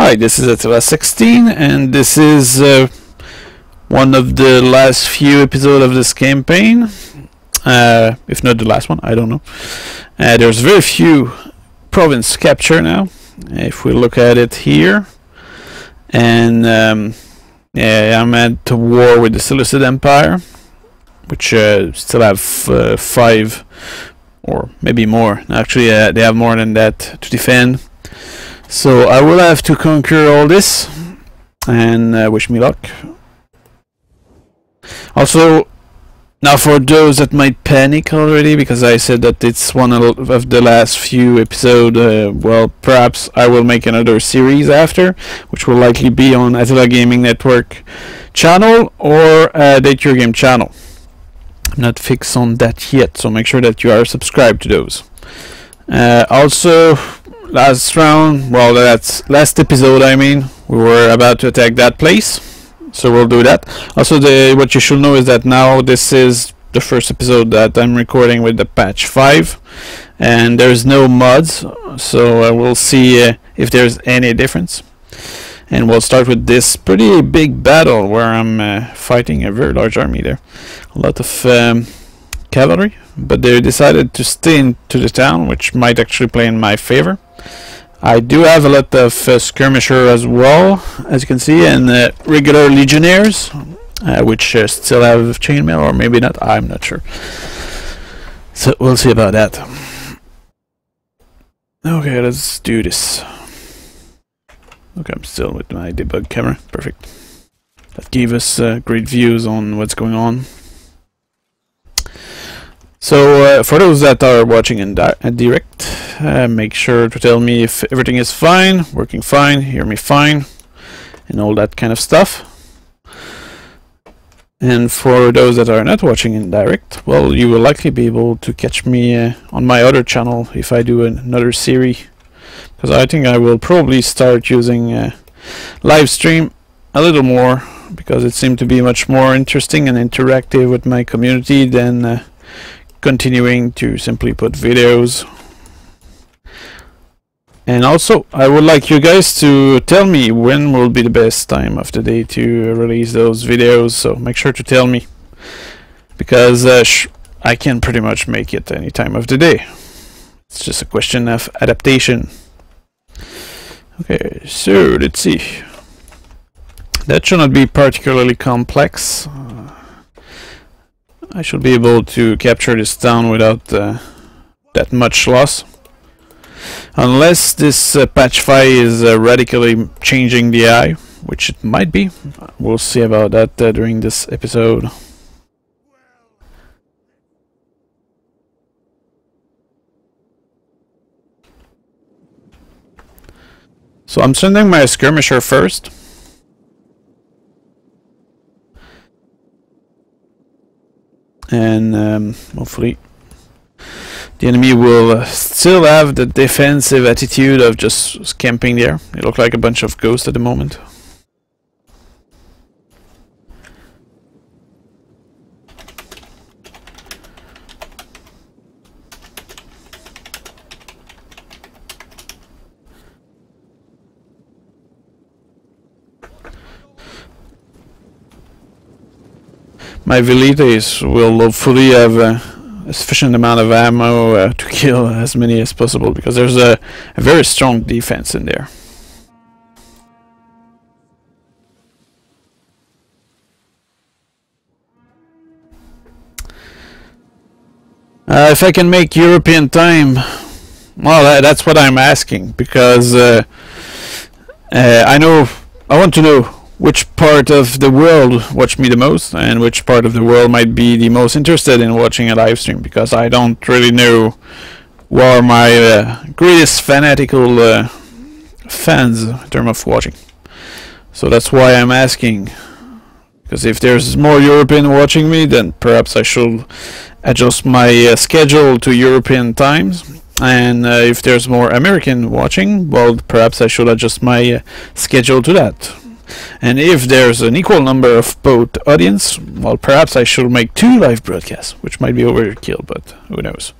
Hi, this is Attila16, and this is one of the last few episodes of this campaign. If not the last one, I don't know. There's very few province capture now, if we look at it here. And yeah, I'm at war with the Seleucid Empire, which still have 5 or maybe more. Actually, they have more than that to defend. So I will have to conquer all this, and wish me luck. Also, now for those that might panic already, because I said that it's one of the last few episodes, well, perhaps I will make another series after, which will likely be on Attila Gaming Network channel or Date Your Game channel. I'm not fixed on that yet, so make sure that you are subscribed to those. Also, last round, well, that's last episode, I mean, we were about to attack that place, so we'll do that. Also, what you should know is that now this is the first episode that I'm recording with the patch 5, and there's no mods, so we'll see if there's any difference. And we'll start with this pretty big battle where I'm fighting a very large army there. A lot of cavalry, but they decided to stay into the town, which might actually play in my favor. I do have a lot of skirmisher as well, as you can see, and regular legionnaires, which still have chainmail, or maybe not, I'm not sure. So we'll see about that. Okay, let's do this. Okay, I'm still with my debug camera, perfect. That gave us great views on what's going on. So for those that are watching in direct, make sure to tell me if everything is fine, working fine, hear me fine, and all that kind of stuff. And for those that are not watching in direct, well, you will likely be able to catch me on my other channel if I do another series, because I think I will probably start using live stream a little more, because it seemed to be much more interesting and interactive with my community than continuing to simply put videos. And also, I would like you guys to tell me when will be the best time of the day to release those videos, so make sure to tell me, because I can pretty much make it any time of the day. It's just a question of adaptation. Okay, so let's see. That should not be particularly complex. I should be able to capture this town without that much loss. Unless this patch 5 is radically changing the AI, which it might be. We'll see about that during this episode. So I'm sending my skirmisher first. And hopefully the enemy will still have the defensive attitude of just camping there. They look like a bunch of ghosts at the moment. My velites will hopefully have a sufficient amount of ammo to kill as many as possible, because there's a very strong defense in there. If I can make European time, well, that's what I'm asking, because I want to know which part of the world watch me the most, and which part of the world might be the most interested in watching a live stream, because I don't really know who are my greatest fanatical fans in terms of watching. So that's why I'm asking, because if there's more European watching me, then perhaps I should adjust my schedule to European times, and if there's more American watching, well, perhaps I should adjust my schedule to that. And if there's an equal number of both audience, well, perhaps I should make 2 live broadcasts, which might be overkill, but who knows.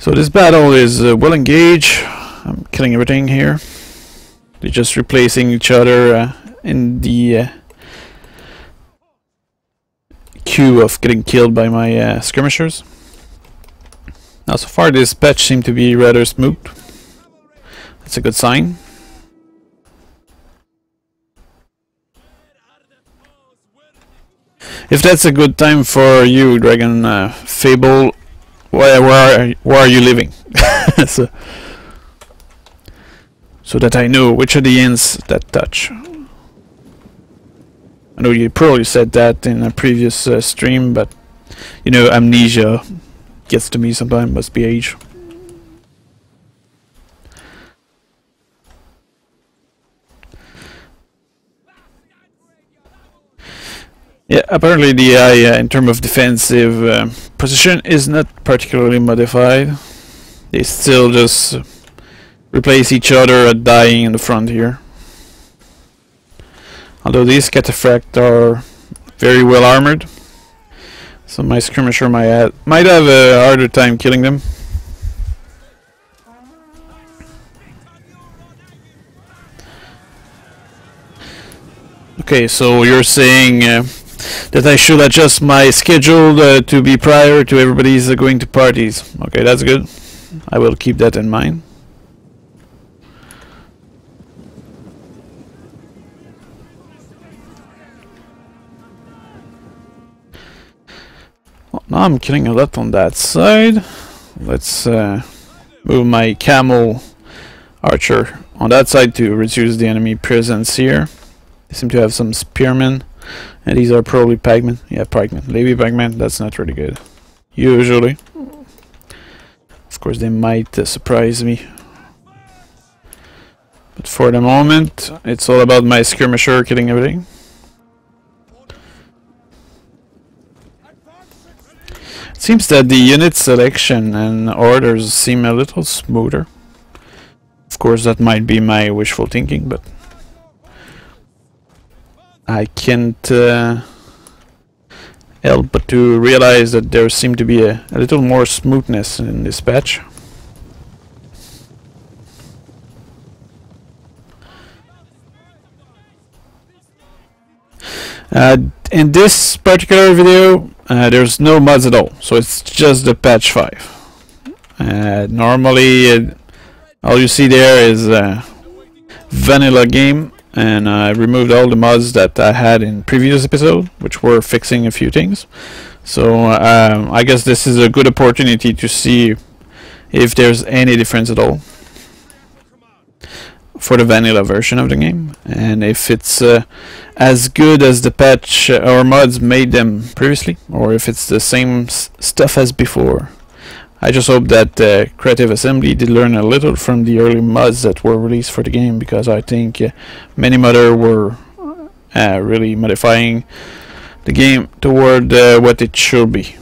So this battle is well engaged. I'm killing everything here. They're just replacing each other in the queue of getting killed by my skirmishers. Now, so far this patch seems to be rather smooth. That's a good sign. If that's a good time for you, Dragon Fable, where are you living? so that I know which are the ends that touch. I know you probably said that in a previous stream, but you know, amnesia gets to me sometimes, must be age. Yeah, apparently the AI in terms of defensive position is not particularly modified. They still just replace each other at dying in the front here. Although these cataphracts are very well armored, so my skirmisher might have a harder time killing them. Okay, so you're saying that I should adjust my schedule to be prior to everybody's going to parties. Okay, that's good. I will keep that in mind. Well, now I'm killing a lot on that side. Let's move my camel archer on that side to reduce the enemy presence here. They seem to have some spearmen. And these are probably pikemen. Yeah, pikemen. Lady pikemen, that's not really good. Usually. Of course, they might surprise me. But for the moment, it's all about my skirmisher killing everything. It seems that the unit selection and orders seem a little smoother. Of course, that might be my wishful thinking, but I can't help but to realize that there seemed to be a little more smoothness in this patch. In this particular video, there's no mods at all, so it's just the patch 5. Normally, all you see there is a vanilla game. And I removed all the mods that I had in previous episode, which were fixing a few things. So I guess this is a good opportunity to see if there's any difference at all for the vanilla version of the game, and if it's as good as the patch or mods made them previously, or if it's the same stuff as before. I just hope that Creative Assembly did learn a little from the early mods that were released for the game, because I think many modders were really modifying the game toward what it should be.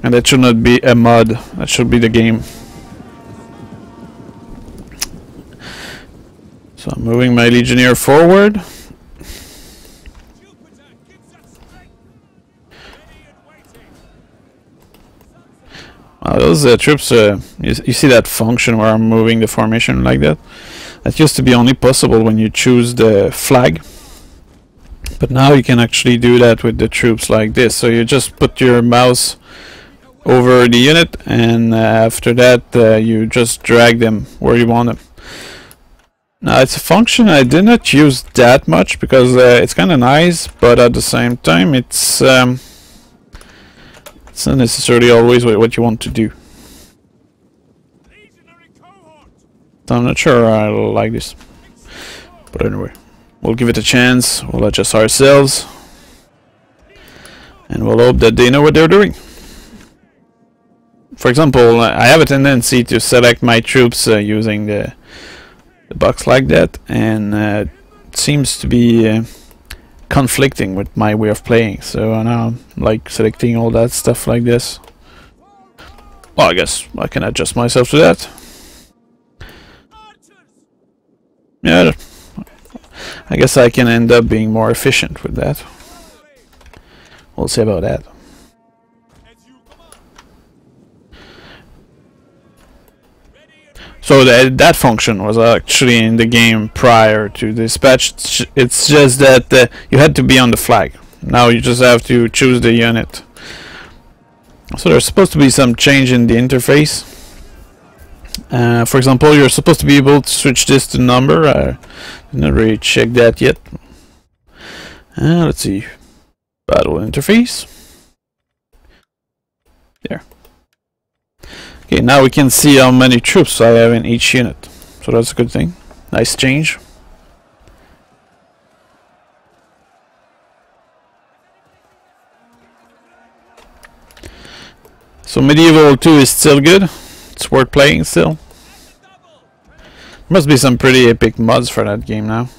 And that should not be a mod, that should be the game. So I'm moving my Legionnaire forward. Those troops, you see that function where I'm moving the formation like that? That used to be only possible when you choose the flag. But now you can actually do that with the troops like this. So you just put your mouse over the unit, and after that you just drag them where you want them. Now it's a function I did not use that much because it's kind of nice, but at the same time it's not necessarily always what you want to do. So I'm not sure I like this. But anyway, we'll give it a chance, we'll adjust ourselves, and we'll hope that they know what they're doing. For example, I have a tendency to select my troops using the box like that, and it seems to be conflicting with my way of playing, so now I'm like selecting all that stuff like this. Well, I guess I can adjust myself to that. Yeah, I guess I can end up being more efficient with that. We'll see about that. So so that function was actually in the game prior to dispatch. It's just that you had to be on the flag. Now you just have to choose the unit. So there's supposed to be some change in the interface. For example, you're supposed to be able to switch this to number. I didn't really check that yet. Let's see. Battle interface. There. Okay, now we can see how many troops I have in each unit. So that's a good thing. Nice change. So Medieval 2 is still good. It's worth playing still. Must be some pretty epic mods for that game now.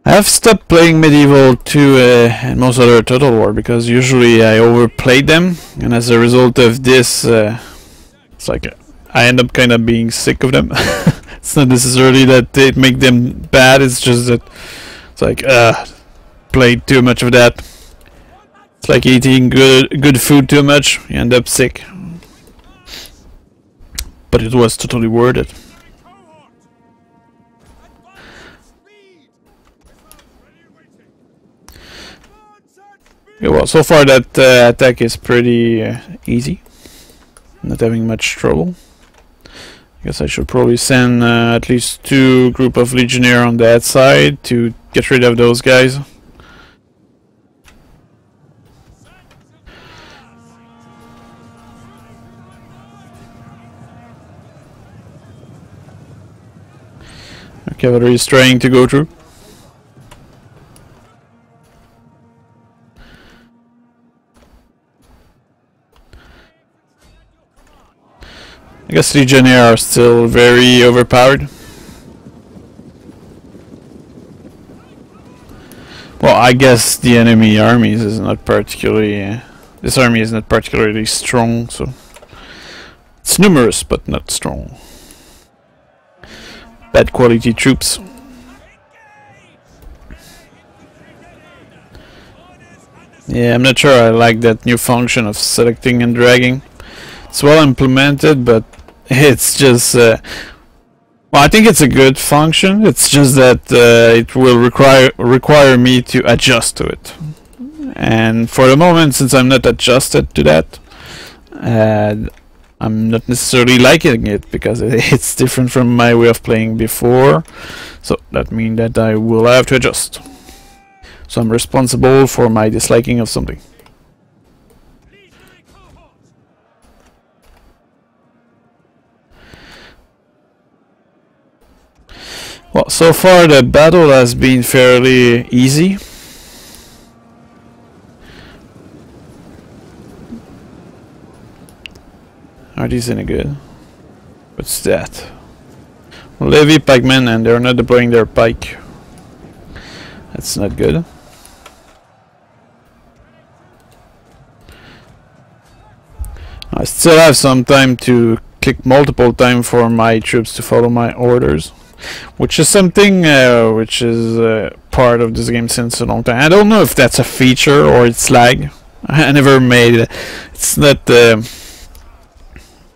I have stopped playing Medieval 2 and most other Total War because usually I overplayed them, and as a result of this, it's like I end up kind of being sick of them. It's not necessarily that they make them bad, it's just that it's like played too much of that. It's like eating good food too much, you end up sick. But it was totally worth it. Yeah, well, so far that attack is pretty easy. Not having much trouble. I guess I should probably send at least 2 group of legionnaires on that side to get rid of those guys. Our cavalry is trying to go through. I guess Legionnaires are still very overpowered. Well, I guess the enemy armies is not particularly... this army is not particularly strong, so... It's numerous, but not strong. Bad quality troops. Yeah, I'm not sure I like that new function of selecting and dragging. It's well implemented, but it's just well, I think it's a good function. It's just that it will require me to adjust to it, and for the moment, since I'm not adjusted to that, I'm not necessarily liking it because it's different from my way of playing before. So that means that I will have to adjust. So I'm responsible for my disliking of something. Well, so far the battle has been fairly easy. Are these any good? What's that? Levy pikemen, and they're not deploying their pike. That's not good. I still have some time to click multiple times for my troops to follow my orders, which is something which is part of this game since a long time. I don't know if that's a feature or it's lag. I never made it. It's not.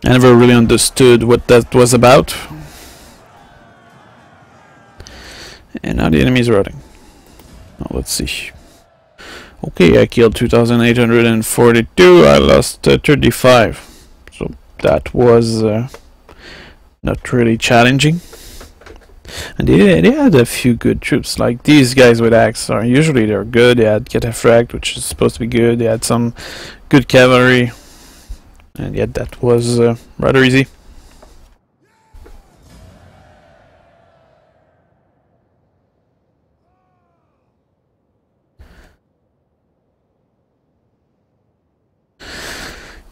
I never really understood what that was about. And now the enemy is running. Now let's see. Okay, I killed 2,842. I lost 35. So that was not really challenging. And they had a few good troops. Like these guys with axe are usually they're good. They had cataphract, which is supposed to be good. They had some good cavalry. And yet that was rather easy.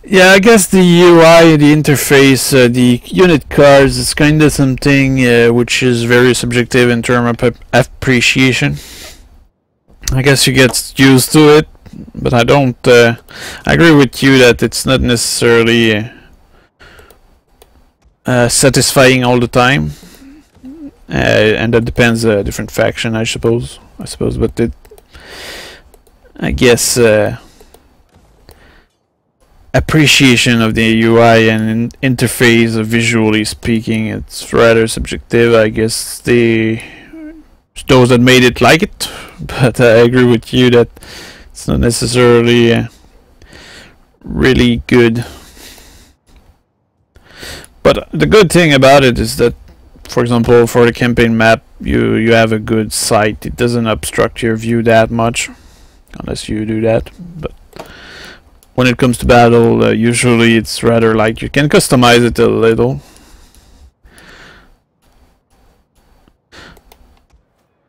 Yeah, I guess the UI, the interface, the unit cards is kind of something which is very subjective in terms of appreciation. I guess you get used to it, but I don't. I agree with you that it's not necessarily satisfying all the time, and that depends on different faction, I suppose. But it, I guess. appreciation of the UI and interface, visually speaking. It's rather subjective. I guess those that made it like it, but I agree with you that it's not necessarily really good. But the good thing about it is that, for example, for the campaign map, you have a good sight. It doesn't obstruct your view that much, unless you do that. But when it comes to battle, usually it's rather light. You can customize it a little.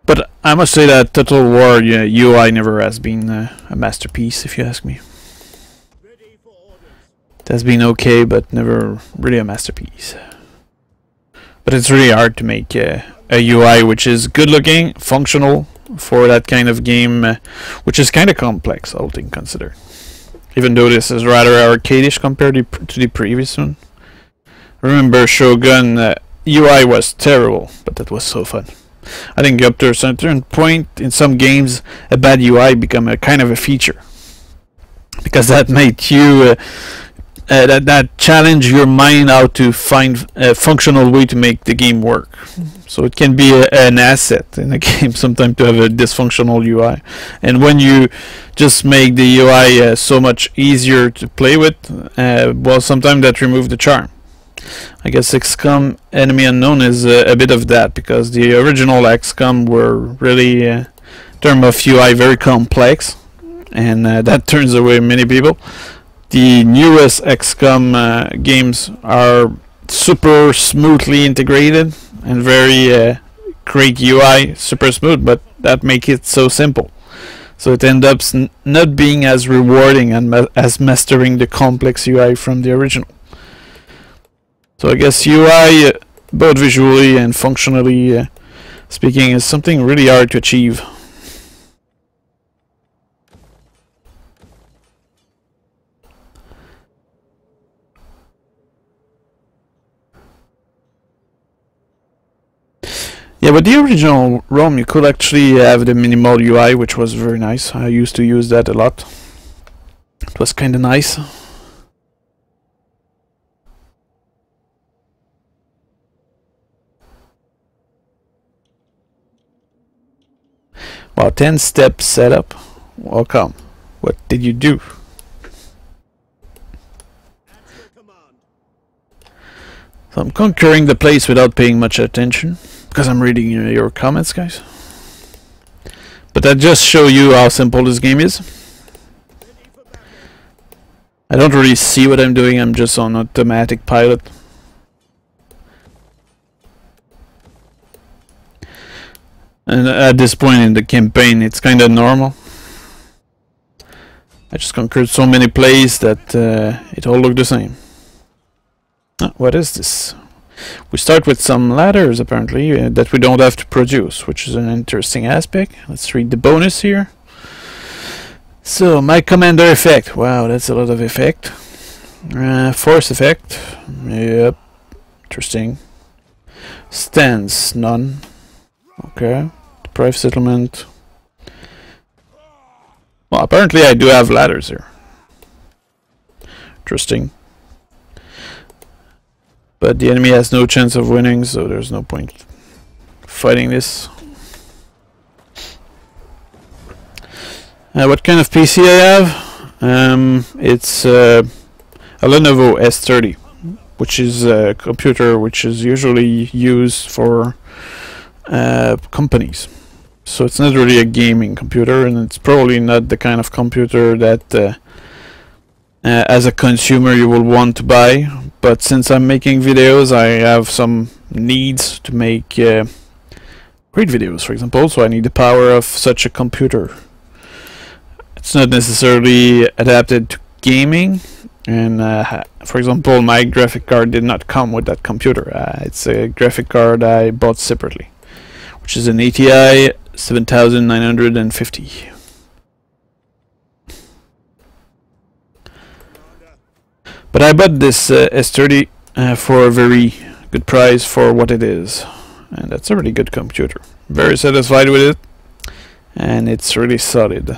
But I must say that Total War UI never has been a masterpiece, if you ask me. It has been okay, but never really a masterpiece. But it's really hard to make a UI which is good looking, functional for that kind of game, which is kind of complex, all things considered. Even though this is rather arcadish compared to the previous one. Remember Shogun, UI was terrible, but that was so fun. I think up to a certain point in some games, a bad UI become a kind of a feature, because that made you that challenge your mind how to find a functional way to make the game work. So it can be an asset in a game sometimes to have a dysfunctional UI, and when you just make the UI so much easier to play with, well, sometimes that removes the charm. I guess XCOM Enemy Unknown is a bit of that, because the original XCOM were really, in terms of UI, very complex, and that turns away many people. The newest XCOM games are super smoothly integrated and very great UI, super smooth, but that makes it so simple. So it ends up not being as rewarding as mastering the complex UI from the original. So I guess UI, both visually and functionally speaking, is something really hard to achieve. Yeah, but the original ROM, you could actually have the minimal UI, which was very nice. I used to use that a lot. It was kind of nice. Wow, 10-step setup. Welcome. What did you do? So I'm conquering the place without paying much attention, because I'm reading your comments, guys. But that just show you how simple this game is. I don't really see what I'm doing. I'm just on automatic pilot. And at this point in the campaign, it's kind of normal. I just conquered so many places that it all look the same. What is this? We start with some ladders, apparently, that we don't have to produce, which is an interesting aspect. Let's read the bonus here. So, my commander effect. Wow, that's a lot of effect. Force effect. Yep. Interesting. Stance. None. Okay. Deprive settlement. Well, apparently I do have ladders here. Interesting. But the enemy has no chance of winning, so there's no point fighting this. What kind of PC I have? It's a Lenovo S30, which is a computer which is usually used for companies. So it's not really a gaming computer, and it's probably not the kind of computer that as a consumer you will want to buy. But since I'm making videos, I have some needs to make great videos, for example, so I need the power of such a computer. It's not necessarily adapted to gaming, and for example, my graphic card did not come with that computer. It's a graphic card I bought separately, which is an ATI 7950. But I bought this S30 for a very good price for what it is, and that's a really good computer. Very satisfied with it, and it's really solid.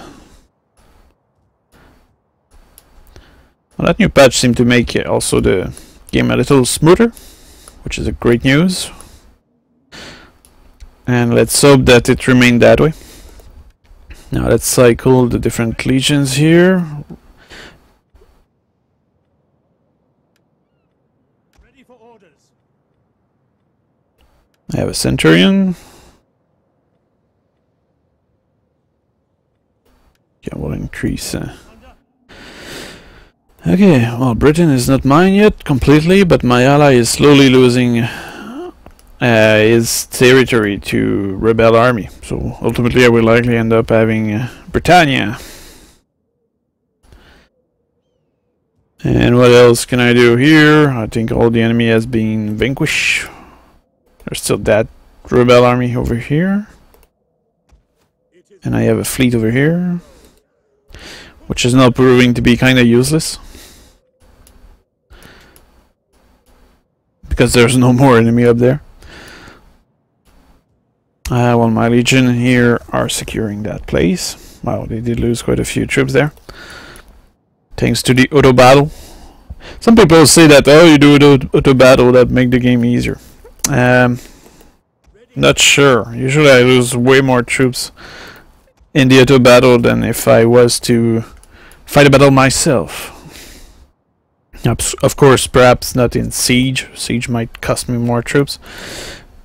Well, that new patch seemed to make also the game a little smoother, which is a great news. And let's hope that it remained that way. Now let's cycle the different legions here. Ready for orders. I have a centurion. Yeah, we'll increase. Okay, well, Britain is not mine yet completely, but my ally is slowly losing his territory to rebel army. So ultimately I will likely end up having Britannia. And what else can I do here? I think all the enemy has been vanquished. There's still that rebel army over here. And I have a fleet over here, which is now proving to be kind of useless. Because there's no more enemy up there. Well, my legion here are securing that place. Wow, they did lose quite a few troops there. Thanks to the auto battle. Some people say that, oh, you do auto battle, that make the game easier. Not sure. Usually I lose way more troops in the auto battle than if I was to fight a battle myself. Of course, perhaps not in siege. Siege might cost me more troops,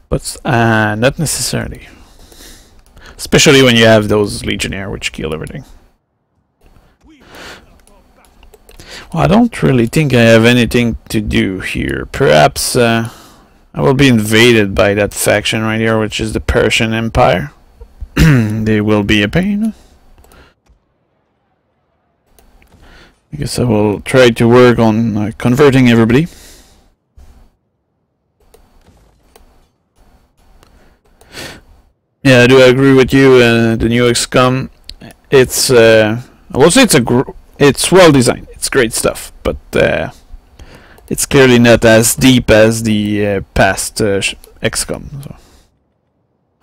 but not necessarily. Especially when you have those legionnaires which kill everything. Well, I don't really think I have anything to do here. Perhaps I will be invaded by that faction right here, which is the Persian Empire. They will be a pain. I guess I will try to work on converting everybody. Yeah, I do agree with you. The new XCOM, it's I will say it's well designed. It's great stuff, but it's clearly not as deep as the past XCOM. So.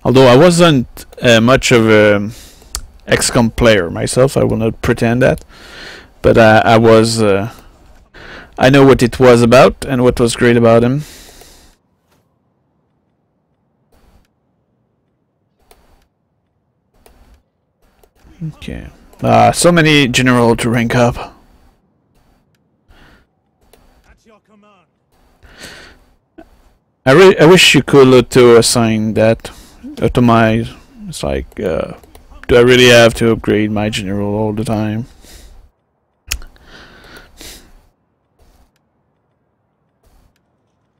Although I wasn't much of a XCOM player myself, I will not pretend that. But I was, I know what it was about and what was great about him. Okay, so many general to rank up. At your command. I wish you could auto-assign that, automize. It's like, do I really have to upgrade my general all the time?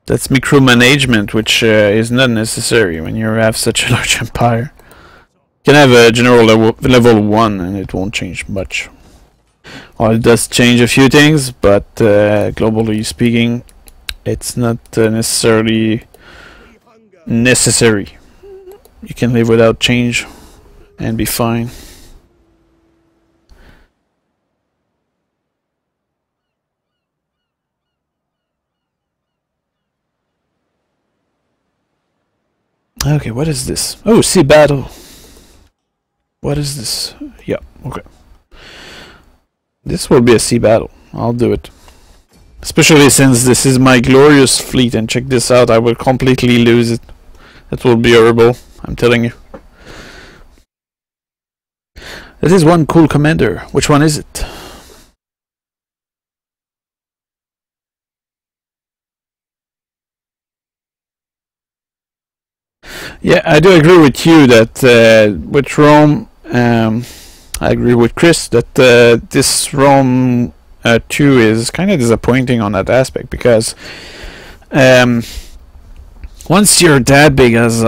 That's micromanagement, which is not necessary when you have such a large empire. You can have a general level 1 and it won't change much. Well, it does change a few things, but globally speaking, it's not necessarily necessary. You can live without change and be fine. Okay, what is this? Oh, sea battle. What is this? Yeah, okay. This will be a sea battle. I'll do it. Especially since this is my glorious fleet, and check this out, I will completely lose it. That will be horrible, I'm telling you. That is one cool commander. Which one is it? Yeah, I do agree with you that with Rome, I agree with Chris that this Rome 2 is kind of disappointing on that aspect, because once you're that big as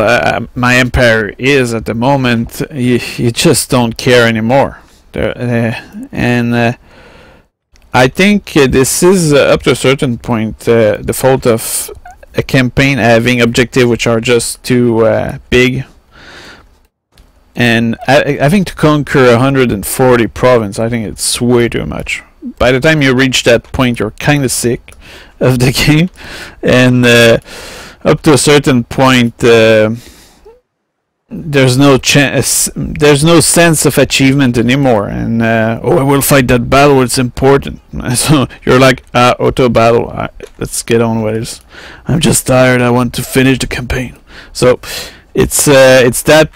my empire is at the moment, you just don't care anymore. And I think this is up to a certain point the fault of a campaign having objectives which are just too big. And I think to conquer 140 province, I think it's way too much. By the time you reach that point, you're kind of sick of the game, and up to a certain point, there's no chance, there's no sense of achievement anymore, and oh, I will fight that battle, it's important. So you're like, auto battle, let's get on with it. I'm just tired, I want to finish the campaign. So it's that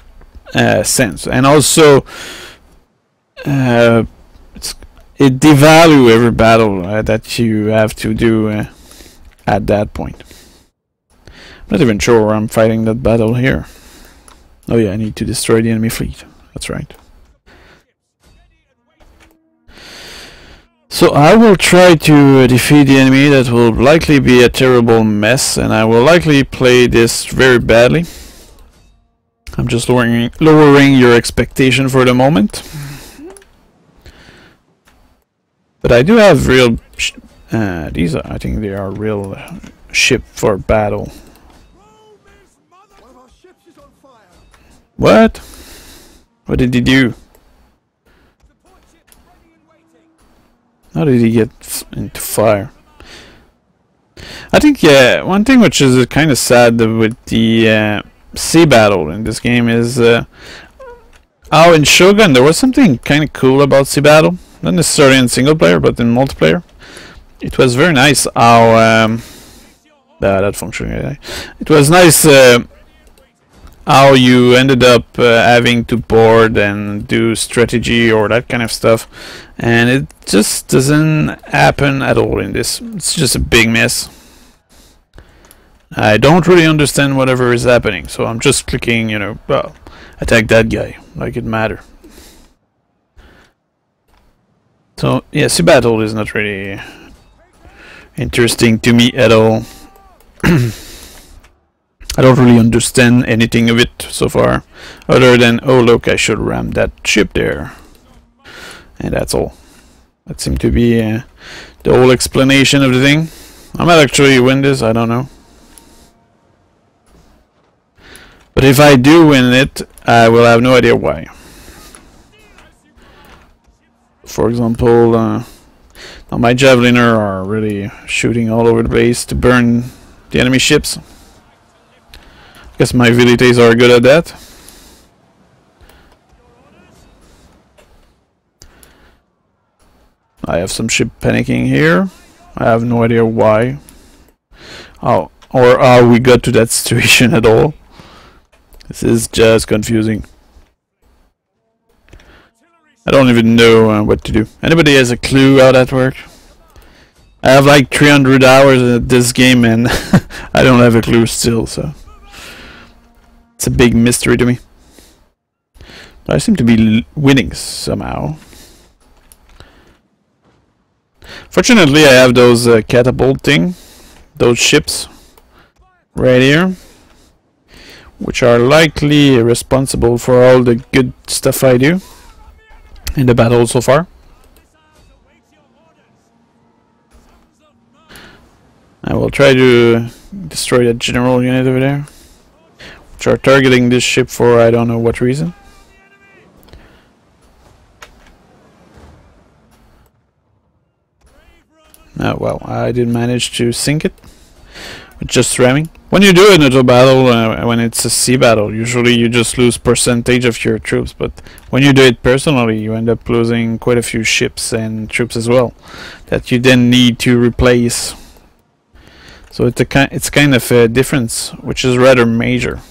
sense, and also it devalue every battle that you have to do at that point. I'm not even sure where I'm fighting that battle here. Oh yeah, I need to destroy the enemy fleet. That's right. So I will try to defeat the enemy. That will likely be a terrible mess, and I will likely play this very badly. I'm just lowering your expectation for the moment. But I do have real... these are, I think they are real ship for battle. What? What did he do? How did he get into fire? I think, yeah, one thing which is kind of sad with the sea battle in this game is how in Shogun there was something kind of cool about sea battle. Not necessarily in single player, but in multiplayer. It was very nice how... that function. It was nice how you ended up having to board and do strategy or that kind of stuff, and it just doesn't happen at all in this. It's just a big mess. I don't really understand whatever is happening, so I'm just clicking, you know, well, attack that guy, like it matter. So yeah, sea battle is not really interesting to me at all. I don't really understand anything of it so far, other than, oh look, I should ram that ship there. And that's all. That seemed to be the whole explanation of the thing. I might actually win this, I don't know. But if I do win it, I will have no idea why. For example, now my javeliner are really shooting all over the place to burn the enemy ships. Guess my velites are good at that. I have some ship panicking here. I have no idea why. How or how we got to that situation at all. This is just confusing. I don't even know what to do. Anybody has a clue how that works? I have like 300 hours at this game and I don't have a clue still, so it's a big mystery to me. But I seem to be winning somehow. Fortunately, I have those catapult thing, those ships right here, which are likely responsible for all the good stuff I do in the battle so far. I will try to destroy that general unit over there, which are targeting this ship for I don't know what reason. Oh well, I did manage to sink it with just ramming. When you do an auto battle, when it's a sea battle, usually you just lose percentage of your troops, but when you do it personally, you end up losing quite a few ships and troops as well that you then need to replace. So it's kind of a difference, which is rather major,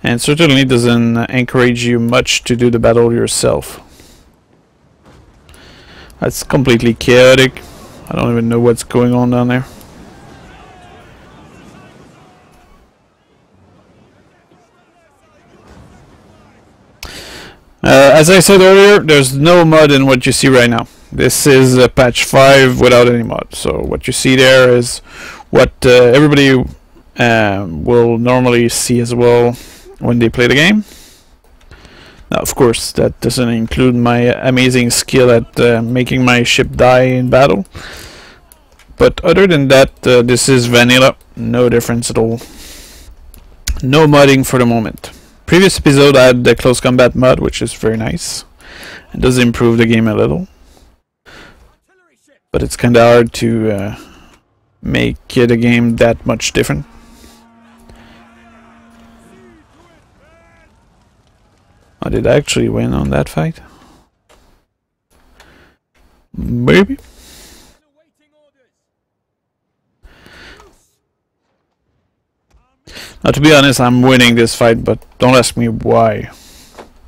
and certainly doesn't encourage you much to do the battle yourself. That's completely chaotic. I don't even know what's going on down there. As I said earlier, there's no mod in what you see right now. This is patch 5 without any mod. So what you see there is what everybody will normally see as well when they play the game. Now, of course, that doesn't include my amazing skill at making my ship die in battle. But other than that, this is vanilla. No difference at all. No modding for the moment. Previous episode I had the close combat mod, which is very nice. It does improve the game a little. But it's kinda hard to make the game that much different. Oh, did I actually win on that fight? Maybe. Now, to be honest, I'm winning this fight, but don't ask me why.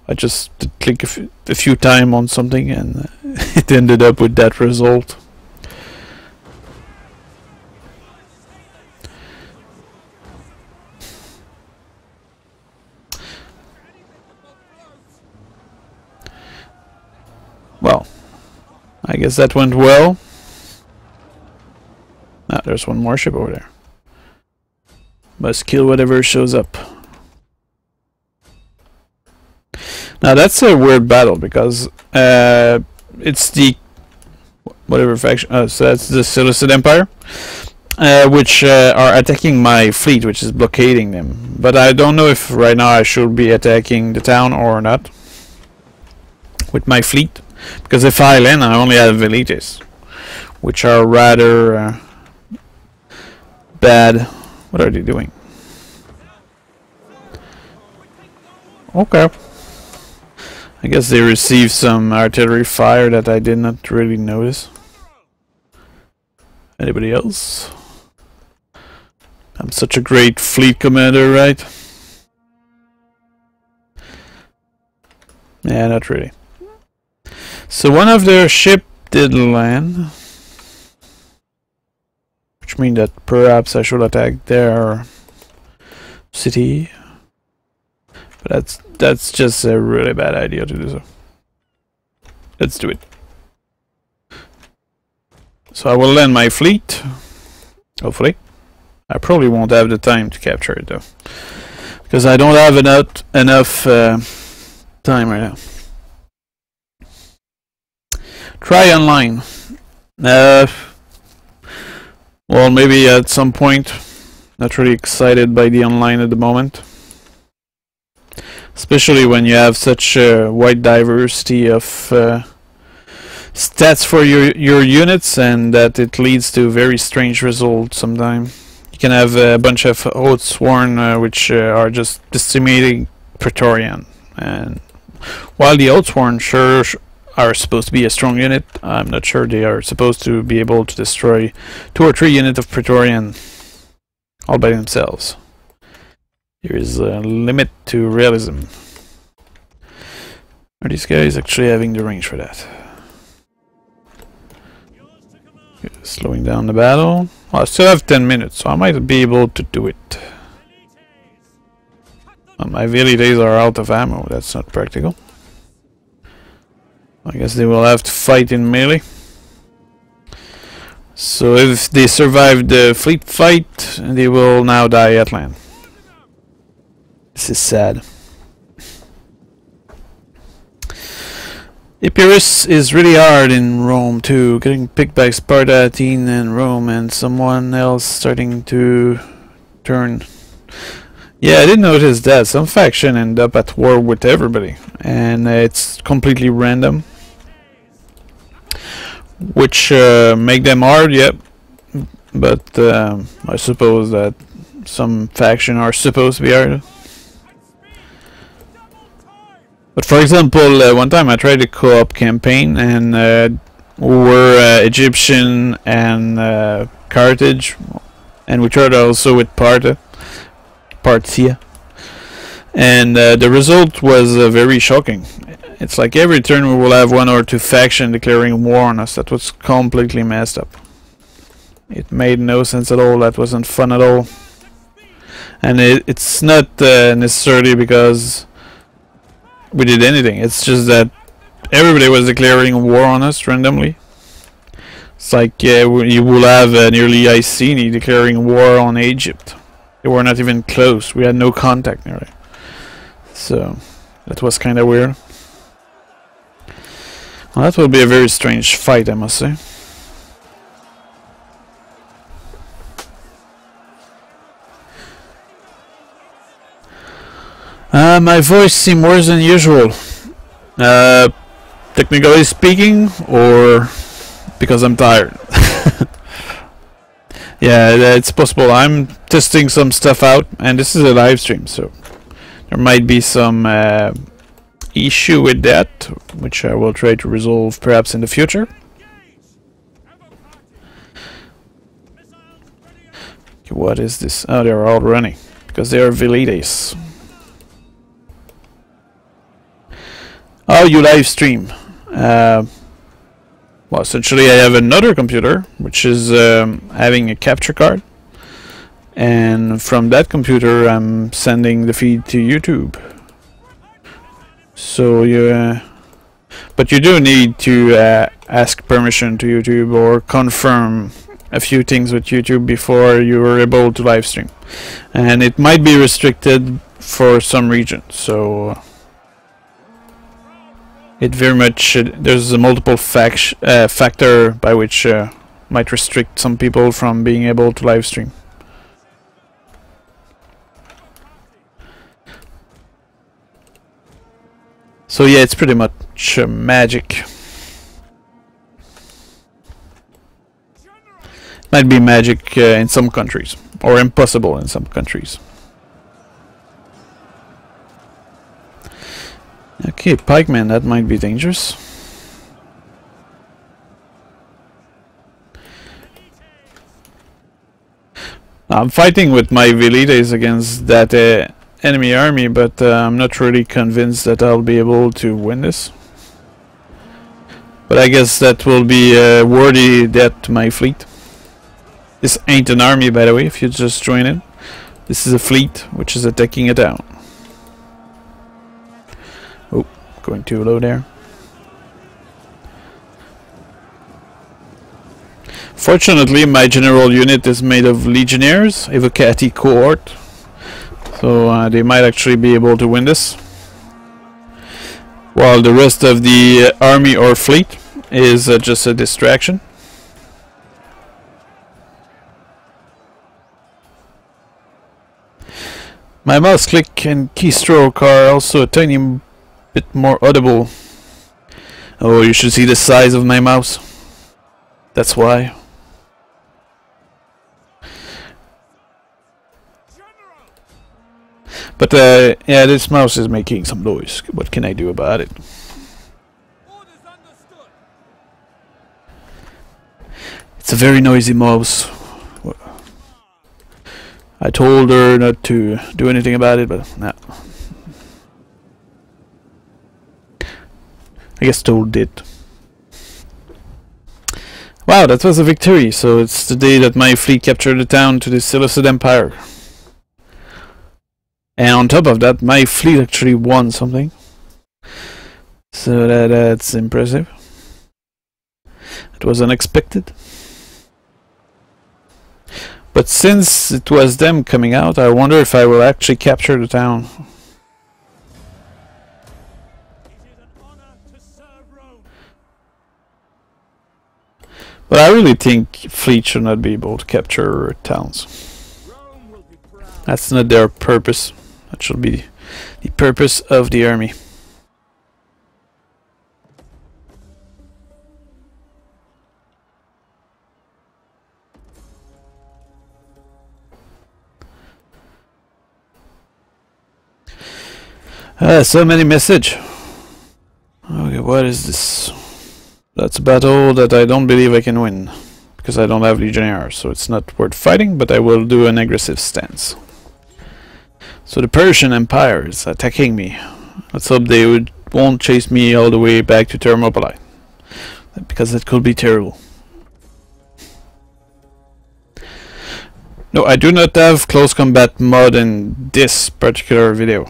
I just did click a few times on something and it ended up with that result. Well, I guess that went well. Ah, there's one more ship over there. Must kill whatever shows up. Now that's a weird battle because it's the whatever faction. So that's the Seleucid Empire, which are attacking my fleet, which is blockading them. But I don't know if right now I should be attacking the town or not with my fleet, because if I land, I only have velites, which are rather bad. What are they doing? Okay. I guess they received some artillery fire that I did not really notice. Anybody else? I'm such a great fleet commander, right? Yeah, not really. So one of their ship did land, which means that perhaps I should attack their city. But that's just a really bad idea to do so. Let's do it. So I will land my fleet, hopefully. I probably won't have the time to capture it though, because I don't have enough time right now. Try online. Well, maybe at some point. Not really excited by the online at the moment. Especially when you have such a wide diversity of stats for your units, and that it leads to very strange results sometimes. You can have a bunch of Oathsworn which are just decimating Praetorian, and while the Oathsworn sure are supposed to be a strong unit, I'm not sure they are supposed to be able to destroy 2 or 3 units of Praetorian all by themselves. There is a limit to realism. Are these guys actually having the range for that? Okay, slowing down the battle. Well, I still have 10 minutes, so I might be able to do it. Well, my velites are out of ammo, that's not practical. I guess they will have to fight in melee. So if they survive the fleet fight, they will now die at land. This is sad. Epirus is really hard in Rome too, getting picked by Sparta, Athene and Rome, and someone else starting to turn. Yeah, I did notice that. Some faction end up at war with everybody, and it's completely random. Which make them hard, yep. But I suppose that some faction are supposed to be hard. But for example, one time I tried a co-op campaign, and we were Egyptian and Carthage, and we tried also with Parthia, and the result was very shocking. It's like every turn we will have 1 or 2 factions declaring war on us. That was completely messed up. It made no sense at all. That wasn't fun at all. And it's not necessarily because we did anything. It's just that everybody was declaring war on us randomly. It's like you will have nearly Iceni declaring war on Egypt. They were not even close. We had no contact nearly. So that was kind of weird. Well, that will be a very strange fight, I must say. My voice seems worse than usual. Technically speaking, or because I'm tired. Yeah, it's possible. I'm testing some stuff out, and this is a live stream, so there might be some issue with that, which I will try to resolve perhaps in the future. Okay, what is this? Oh, they're all running because they are Velides. Oh, you live stream. Well, essentially I have another computer which is having a capture card, and from that computer I'm sending the feed to YouTube. So you but you do need to ask permission to YouTube or confirm a few things with YouTube before you are able to live stream, and it might be restricted for some regions. So it very much there's a multiple factor by which might restrict some people from being able to live stream. So yeah, it's pretty much magic. Might be magic in some countries, or impossible in some countries. Okay, pikeman, that might be dangerous. I'm fighting with my Velides against that enemy army, but I'm not really convinced that I'll be able to win this. But I guess that will be worthy death to my fleet. This ain't an army, by the way, if you just join in. This is a fleet which is attacking a town. Oh, going too low there. Fortunately, my general unit is made of legionnaires, evocati cohort. So they might actually be able to win this. While the rest of the army or fleet is just a distraction. My mouse click and keystroke are also a tiny bit more audible. Oh, you should see the size of my mouse. That's why. But yeah, this mouse is making some noise. What can I do about it? It's a very noisy mouse. I told her not to do anything about it, but no. I guess told did. Wow, that was a victory. So it's the day that my fleet captured the town to the Seleucid Empire. And on top of that, my fleet actually won something. So that's impressive. It was unexpected. But since it was them coming out, I wonder if I will actually capture the town. But I really think fleet should not be able to capture towns. That's not their purpose. That should be the purpose of the army. So many message. Okay, what is this? That's a battle that I don't believe I can win, because I don't have legionnaires, so it's not worth fighting, but I will do an aggressive stance. So the Persian Empire is attacking me. Let's hope they won't chase me all the way back to Thermopylae, because that could be terrible. No, I do not have close combat mod in this particular video,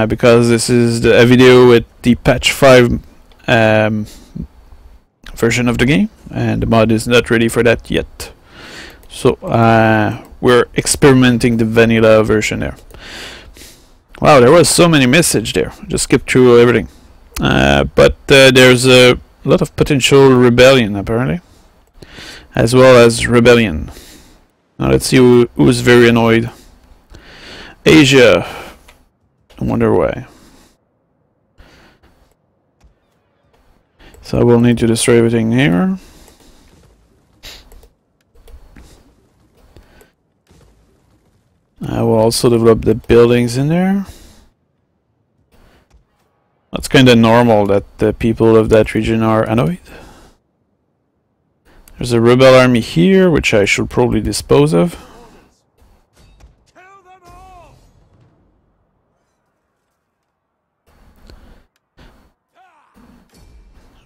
because this is a video with the patch 5 version of the game, and the mod is not ready for that yet. So we're experimenting the vanilla version there. Wow, there was so many messages there. Just skip through everything. But there's a lot of potential rebellion apparently, as well as rebellion. Now let's see who's very annoyed. Asia. I wonder why. So I will need to destroy everything here. I will also develop the buildings in there. Let's kind of normal that the people of that region are annoyed. There's a rebel army here, which I should probably dispose of. Kill them all!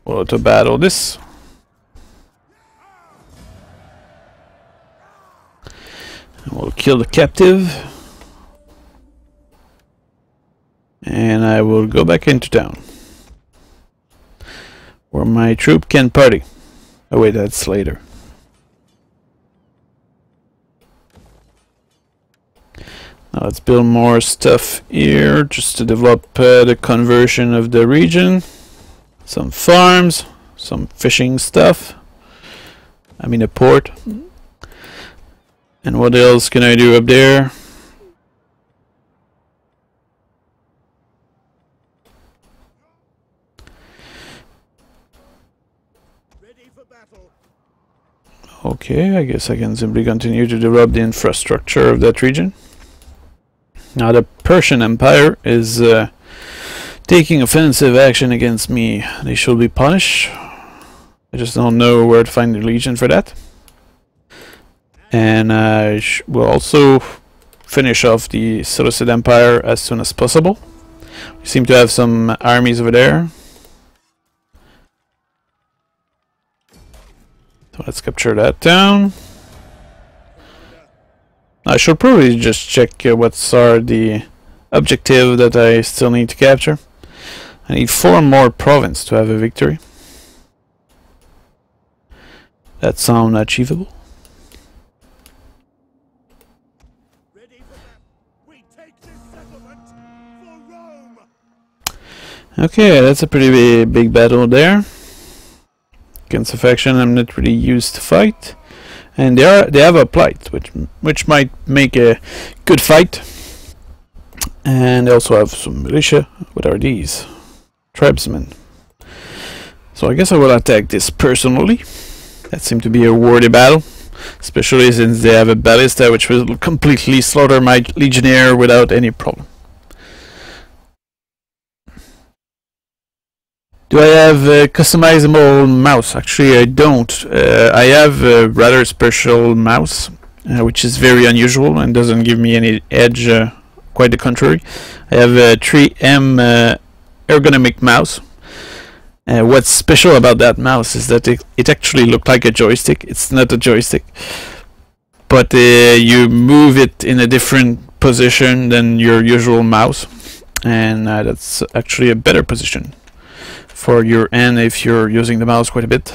We'll auto battle this. And we'll kill the captive. And I will go back into town, where my troop can party. Oh wait, that's later. Now let's build more stuff here, just to develop the conversion of the region. Some farms, some fishing stuff. I mean a port. And what else can I do up there? Okay, I guess I can simply continue to develop the infrastructure of that region. Now the Persian Empire is taking offensive action against me. They should be punished. I just don't know where to find the legion for that. And I will also finish off the Seleucid Empire as soon as possible. We seem to have some armies over there. So let's capture that town. I should probably just check what's are the objective that I still need to capture. I need 4 more provinces to have a victory. That sounds achievable. Okay, that's a pretty big battle there. Against a faction I'm not really used to fight, and they have a plight, which might make a good fight. And they also have some militia. What are these? Tribesmen. So I guess I will attack this personally. That seemed to be a worthy battle, especially since they have a ballista which will completely slaughter my legionnaire without any problem. Do I have a customizable mouse? Actually, I don't. I have a rather special mouse, which is very unusual and doesn't give me any edge, quite the contrary. I have a 3M ergonomic mouse. What's special about that mouse is that it actually looked like a joystick. It's not a joystick, but you move it in a different position than your usual mouse, and that's actually a better position for your end if you're using the mouse quite a bit,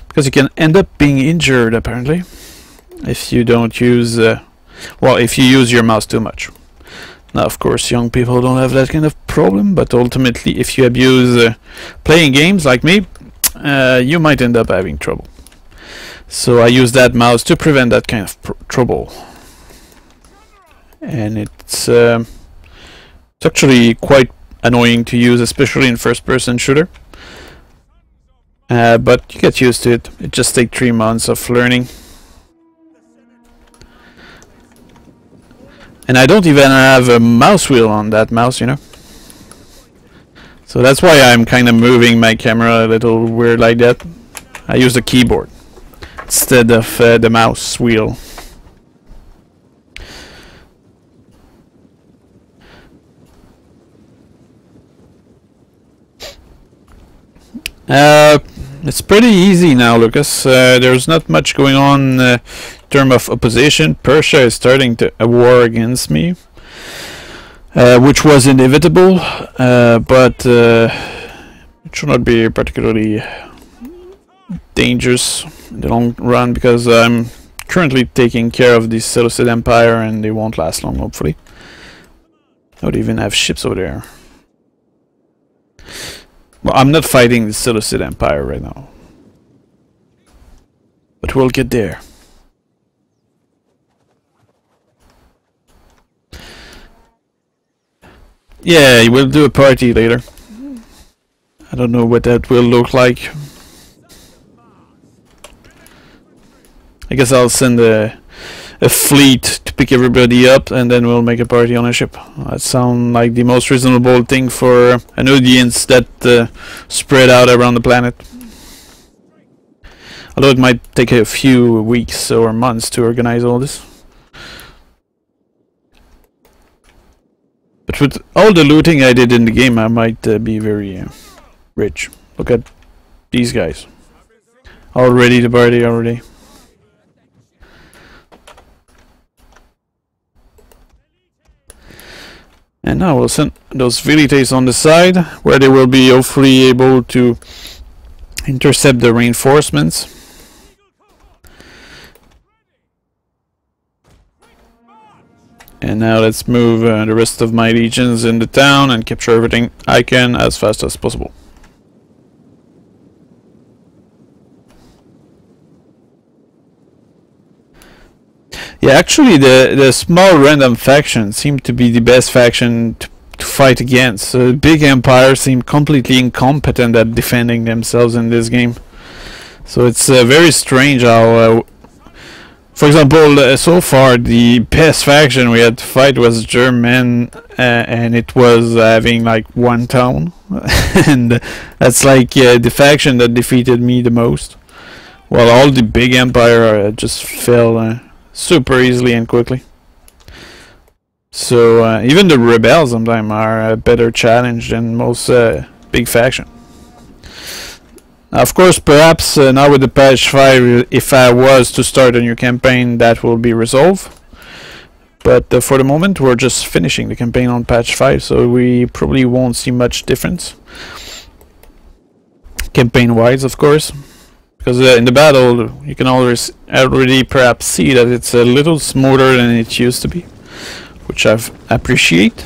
because you can end up being injured apparently if you don't use well, if you use your mouse too much. Now of course young people don't have that kind of problem, but ultimately if you abuse playing games like me, you might end up having trouble. So I use that mouse to prevent that kind of trouble, and it's actually quite annoying to use, especially in first-person shooter. But you get used to it. It just takes 3 months of learning. And I don't even have a mouse wheel on that mouse, you know. So that's why I'm kind of moving my camera a little weird like that. I use the keyboard instead of the mouse wheel. It's pretty easy now, Lucas. There's not much going on in terms of opposition. Persia is starting a war against me, which was inevitable, but it should not be particularly dangerous in the long run, because I'm currently taking care of the Seleucid Empire and they won't last long, hopefully. I would even have ships over there. Well, I'm not fighting the Seleucid Empire right now, but we'll get there. Yeah, we'll do a party later. I don't know what that will look like. I guess I'll send a a fleet to pick everybody up, and then we'll make a party on a ship. That sounds like the most reasonable thing for an audience that spread out around the planet. Although it might take a few weeks or months to organize all this. But with all the looting I did in the game, I might be very rich. Look at these guys. All ready to party already. And now we'll send those velites on the side, where they will be hopefully able to intercept the reinforcements. And now let's move the rest of my legions in the town and capture everything I can as fast as possible. Yeah, actually the small random faction seemed to be the best faction to fight against. The big empires seem completely incompetent at defending themselves in this game. So it's very strange how, for example, so far the best faction we had to fight was German, and it was having like one town. And that's like the faction that defeated me the most. While all the big empire just fell super easily and quickly. So even the rebels sometimes are a better challenge than most big faction. Now, of course, perhaps now with the patch 5, if I was to start a new campaign, that will be resolved. But for the moment, we're just finishing the campaign on patch 5, so we probably won't see much difference. Campaign-wise, of course. Because in the battle, you can already perhaps see that it's a little smoother than it used to be, which I appreciate.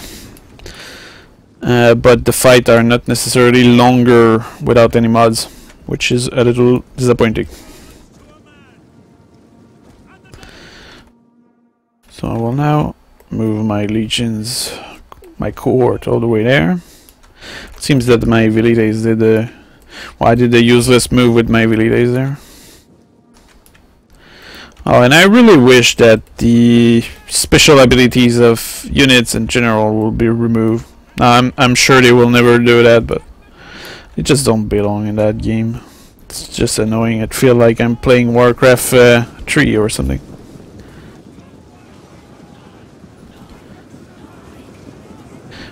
But the fights are not necessarily longer without any mods, which is a little disappointing. So I will now move my legions, my cohort all the way there. It seems that my velites did why did the useless move with my velites there? Oh, and I really wish that the special abilities of units in general will be removed. I'm sure they will never do that, but they just don't belong in that game. It's just annoying. It feels like I'm playing Warcraft 3 or something.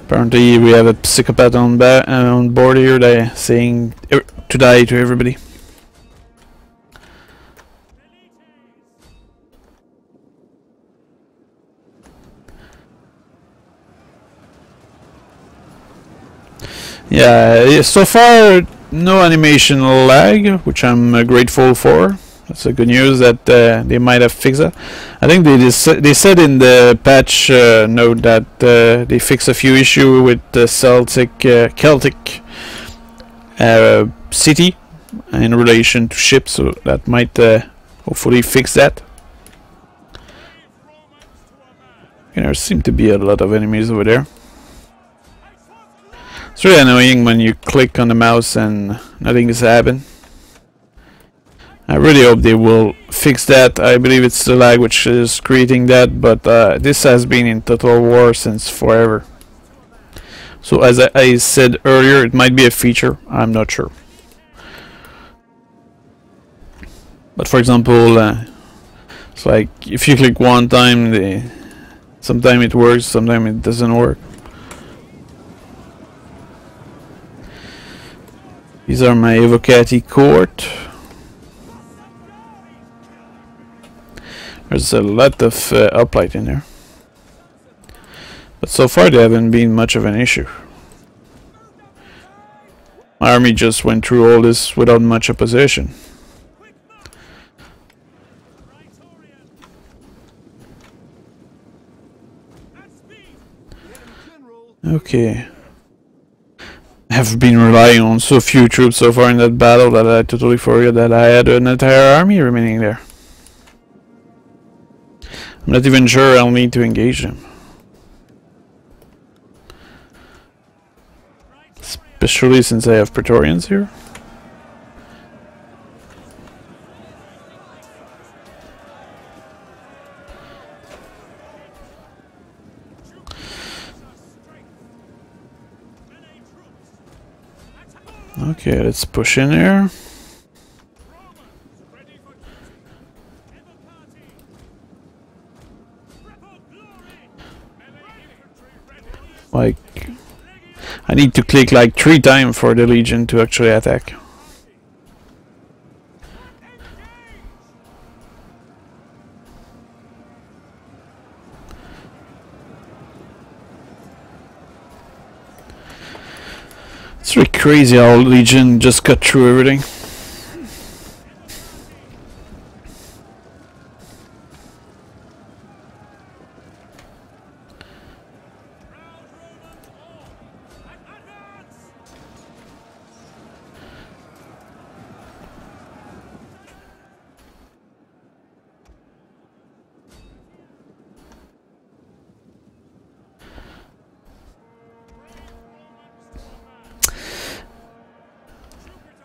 Apparently we have a psychopath on board here that saying to die to everybody. Yeah, so far no animation lag, which I'm grateful for. That's a good news that they might have fixed it. I think they said in the patch note that they fixed a few issues with the Celtic city in relation to ships, so that might hopefully fix that. And there seem to be a lot of enemies over there. It's really annoying when you click on the mouse and nothing is happening. I really hope they will fix that. I believe it's the lag which is creating that, but this has been in Total War since forever. So as I said earlier, it might be a feature, I'm not sure. But for example, it's like if you click one time, sometimes it works, sometimes it doesn't work. These are my Evocati court. There's a lot of uplight in there. But so far they haven't been much of an issue. My army just went through all this without much opposition. Okay. I have been relying on so few troops so far in that battle that I totally forgot that I had an entire army remaining there. I'm not even sure I'll need to engage them. Especially since I have Praetorians here. Okay, let's push in here. Like, I need to click like 3 times for the Legion to actually attack. It's really crazy how Legion just cut through everything.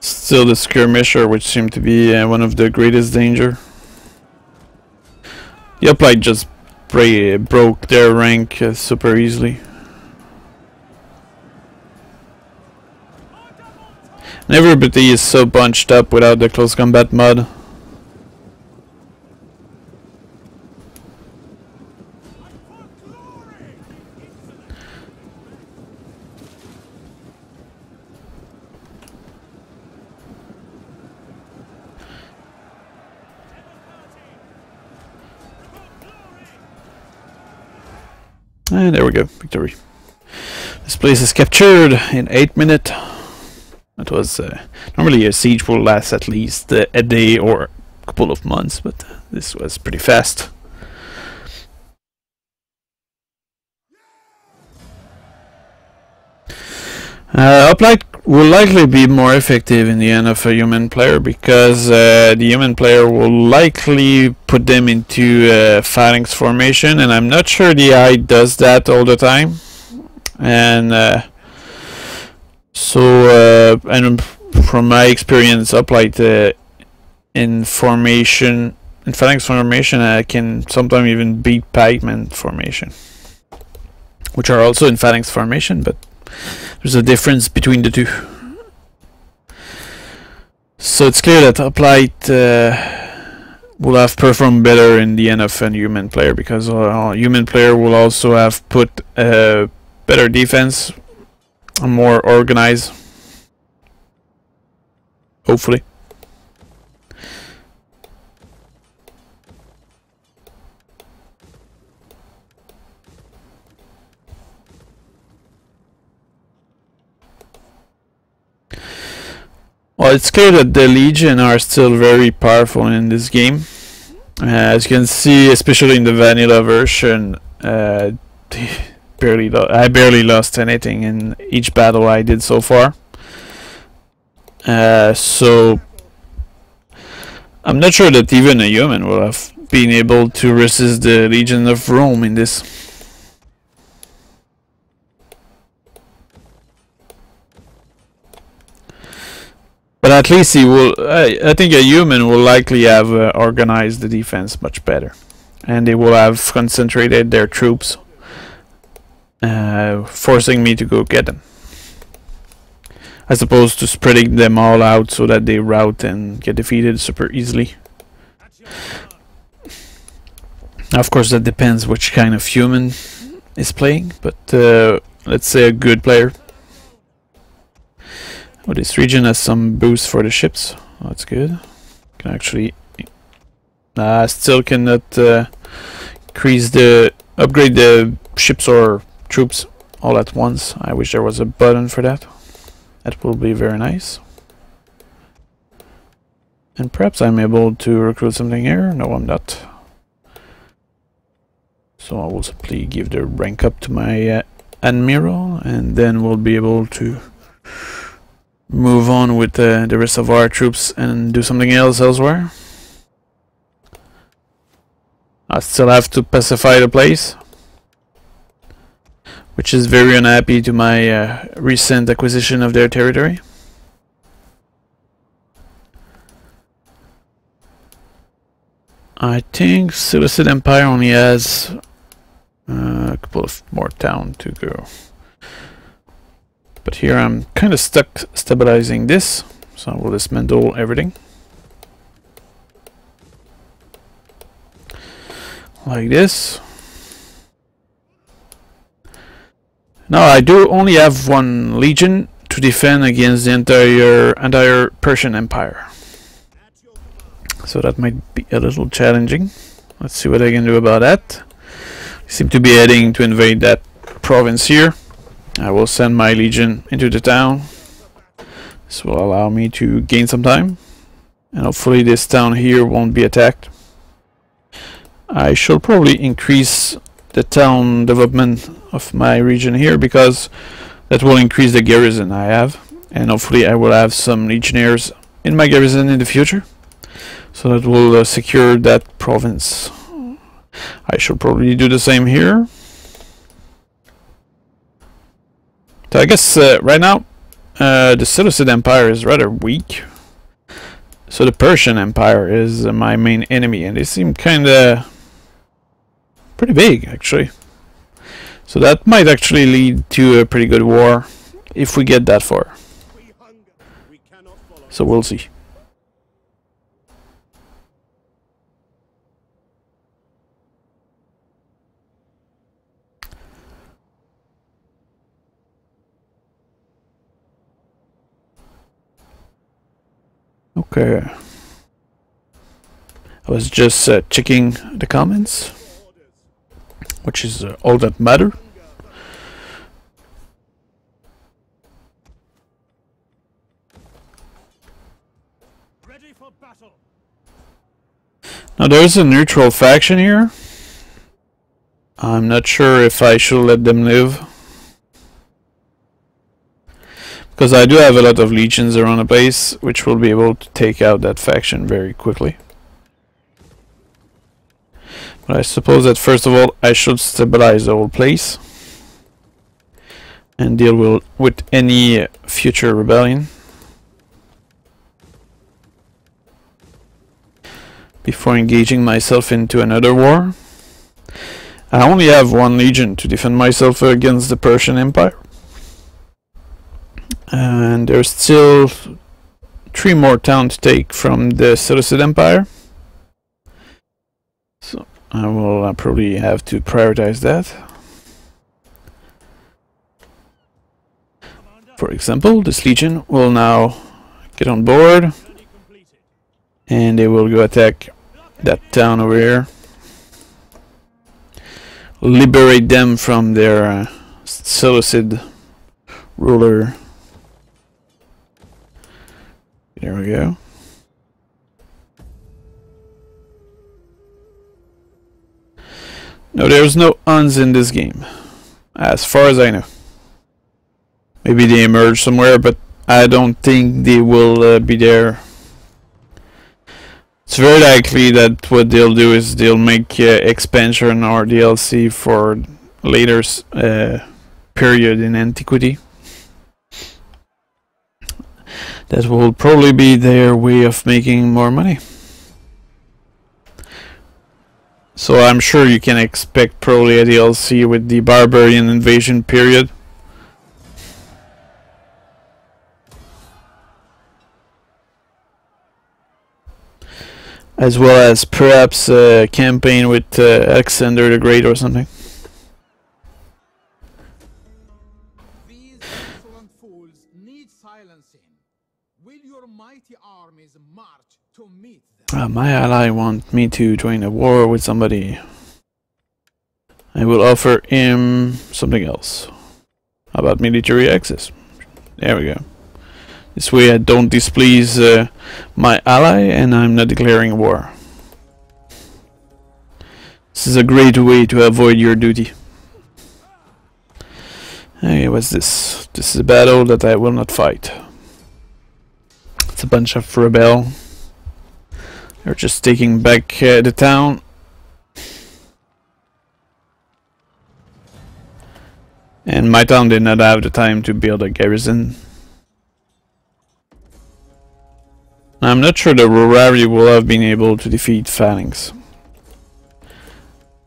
Still the skirmisher, which seemed to be one of the greatest danger. The uplight just broke their rank super easily. And everybody is so bunched up without the close combat mod. And there we go, victory. This place is captured in 8 minutes. It was normally a siege will last at least a day or a couple of months, but this was pretty fast. Uplight will likely be more effective in the end of a human player because the human player will likely put them into phalanx formation, and I'm not sure the AI does that all the time. And and from my experience, Uplight in formation, in phalanx formation, I can sometimes even beat pikeman formation, which are also in phalanx formation, but there's a difference between the two. So it's clear that Uplight will have performed better in the end of a human player because human player will also have put better defense, more organized, hopefully. Well, it's clear that the Legion are still very powerful in this game. As you can see, especially in the vanilla version, I barely lost anything in each battle I did so far. So I'm not sure that even a human will have been able to resist the Legion of Rome in this. But at least he will. I think a human will likely have organized the defense much better, and they will have concentrated their troops, forcing me to go get them, as opposed to spreading them all out so that they rout and get defeated super easily. Of course, that depends which kind of human is playing, but let's say a good player. Oh, this region has some boost for the ships. Oh, that's good. Can actually still cannot upgrade the ships or troops all at once. I wish there was a button for that. That will be very nice. And perhaps I'm able to recruit something here. No, I'm not. So I will simply give the rank up to my admiral, and then we'll be able to move on with the rest of our troops and do something else elsewhere. I still have to pacify the place, which is very unhappy to my recent acquisition of their territory. I think Seleucid Empire only has a couple of more towns to go. But here I'm kind of stuck stabilizing this, so I will dismantle everything. Like this. Now I do only have one legion to defend against the entire Persian Empire. So that might be a little challenging. Let's see what I can do about that. I seem to be heading to invade that province here. I will send my legion into the town. This will allow me to gain some time. And hopefully this town here won't be attacked. I shall probably increase the town development of my region here, because that will increase the garrison I have. And hopefully I will have some legionnaires in my garrison in the future. So that will secure that province. I should probably do the same here. So I guess right now the Seleucid Empire is rather weak. So the Persian Empire is my main enemy, and they seem kinda pretty big actually. So that might actually lead to a pretty good war if we get that far. So we'll see. Okay. I was just checking the comments, which is all that matter. Ready for battle. Now there's a neutral faction here. I'm not sure if I should let them live, because I do have a lot of legions around the place, which will be able to take out that faction very quickly. But I suppose that first of all I should stabilize the whole place and deal with any future rebellion before engaging myself into another war. I only have one legion to defend myself against the Persian Empire. And there's still 3 more towns to take from the Seleucid Empire. So I will probably have to prioritize that. For example, this legion will now get on board, and they will go attack that town over here. Liberate them from their Seleucid ruler. There we go. No, there's no Huns in this game, as far as I know. Maybe they emerge somewhere, but I don't think they will be there. It's very likely that what they'll do is they'll make expansion or DLC for later period in antiquity. That will probably be their way of making more money. So I'm sure you can expect probably a DLC with the barbarian invasion period. As well as perhaps a campaign with Alexander the Great or something. These insolent fools need silencing. Will your mighty armies march to meet them? My ally wants me to join a war with somebody. I will offer him something else. How about military access? There we go. This way I don't displease my ally, and I'm not declaring war. This is a great way to avoid your duty. Hey, what's this? This is a battle that I will not fight. It's a bunch of rebel. They're just taking back the town. And my town did not have the time to build a garrison. I'm not sure the Rurari will have been able to defeat Phalanx.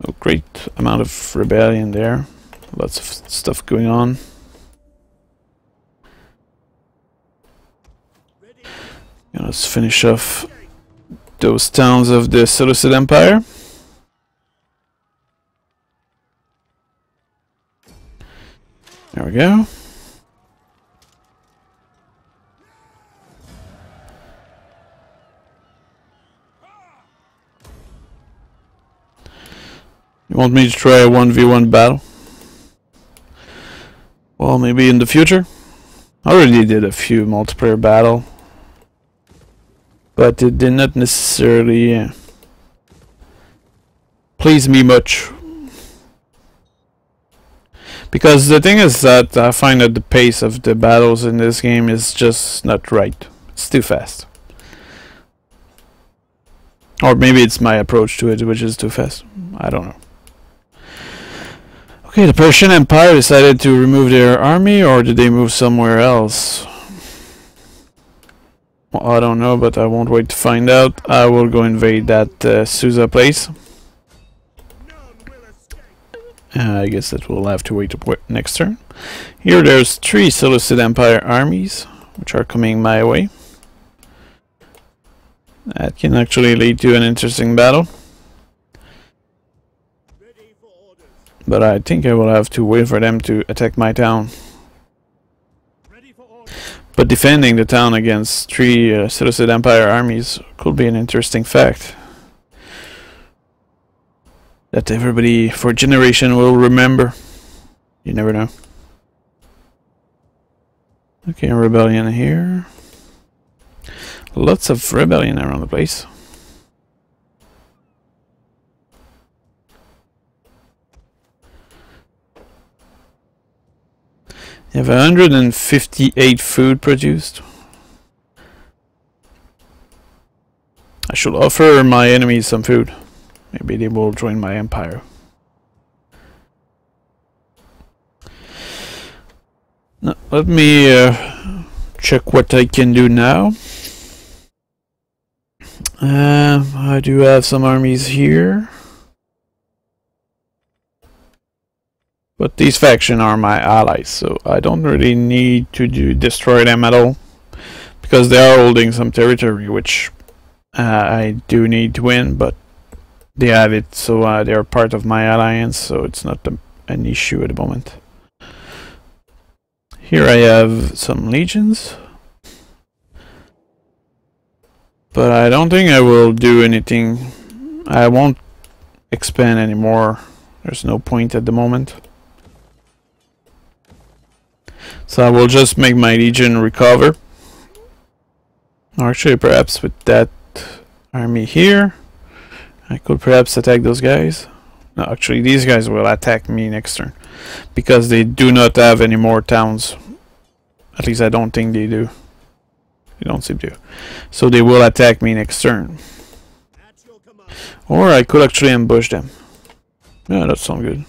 A great amount of rebellion there. Lots of stuff going on. And let's finish off those towns of the Seleucid Empire. There we go. You want me to try a 1v1 battle? Well, maybe in the future. I already did a few multiplayer battle, but it did not necessarily please me much. Because the thing is that I find that the pace of the battles in this game is just not right. It's too fast. Or maybe it's my approach to it which is too fast. I don't know. Okay, the Persian Empire decided to remove their army, or did they move somewhere else? Well, I don't know, but I won't wait to find out. I will go invade that Susa place. I guess that we'll have to wait to next turn. Here there's 3 Seleucid Empire armies, which are coming my way. That can actually lead to an interesting battle. But I think I will have to wait for them to attack my town. But defending the town against 3 Seleucid Empire armies could be an interesting fact that everybody for generation will remember. You never know. Okay, rebellion here. Lots of rebellion around the place. You have 158 food produced. I should offer my enemies some food. Maybe they will join my empire. Now, let me check what I can do now. I do have some armies here. But these factions are my allies, so I don't really need to destroy them at all. Because they are holding some territory, which I do need to win, but they have it, so they are part of my alliance, so it's not an issue at the moment. Here I have some legions. But I don't think I will do anything. I won't expand anymore. There's no point at the moment. So I will just make my legion recover. Or actually, perhaps with that army here, I could perhaps attack those guys. No, actually, these guys will attack me next turn. Because they do not have any more towns. At least I don't think they do. They don't seem to. So they will attack me next turn. Or I could actually ambush them. Yeah, that sounds good.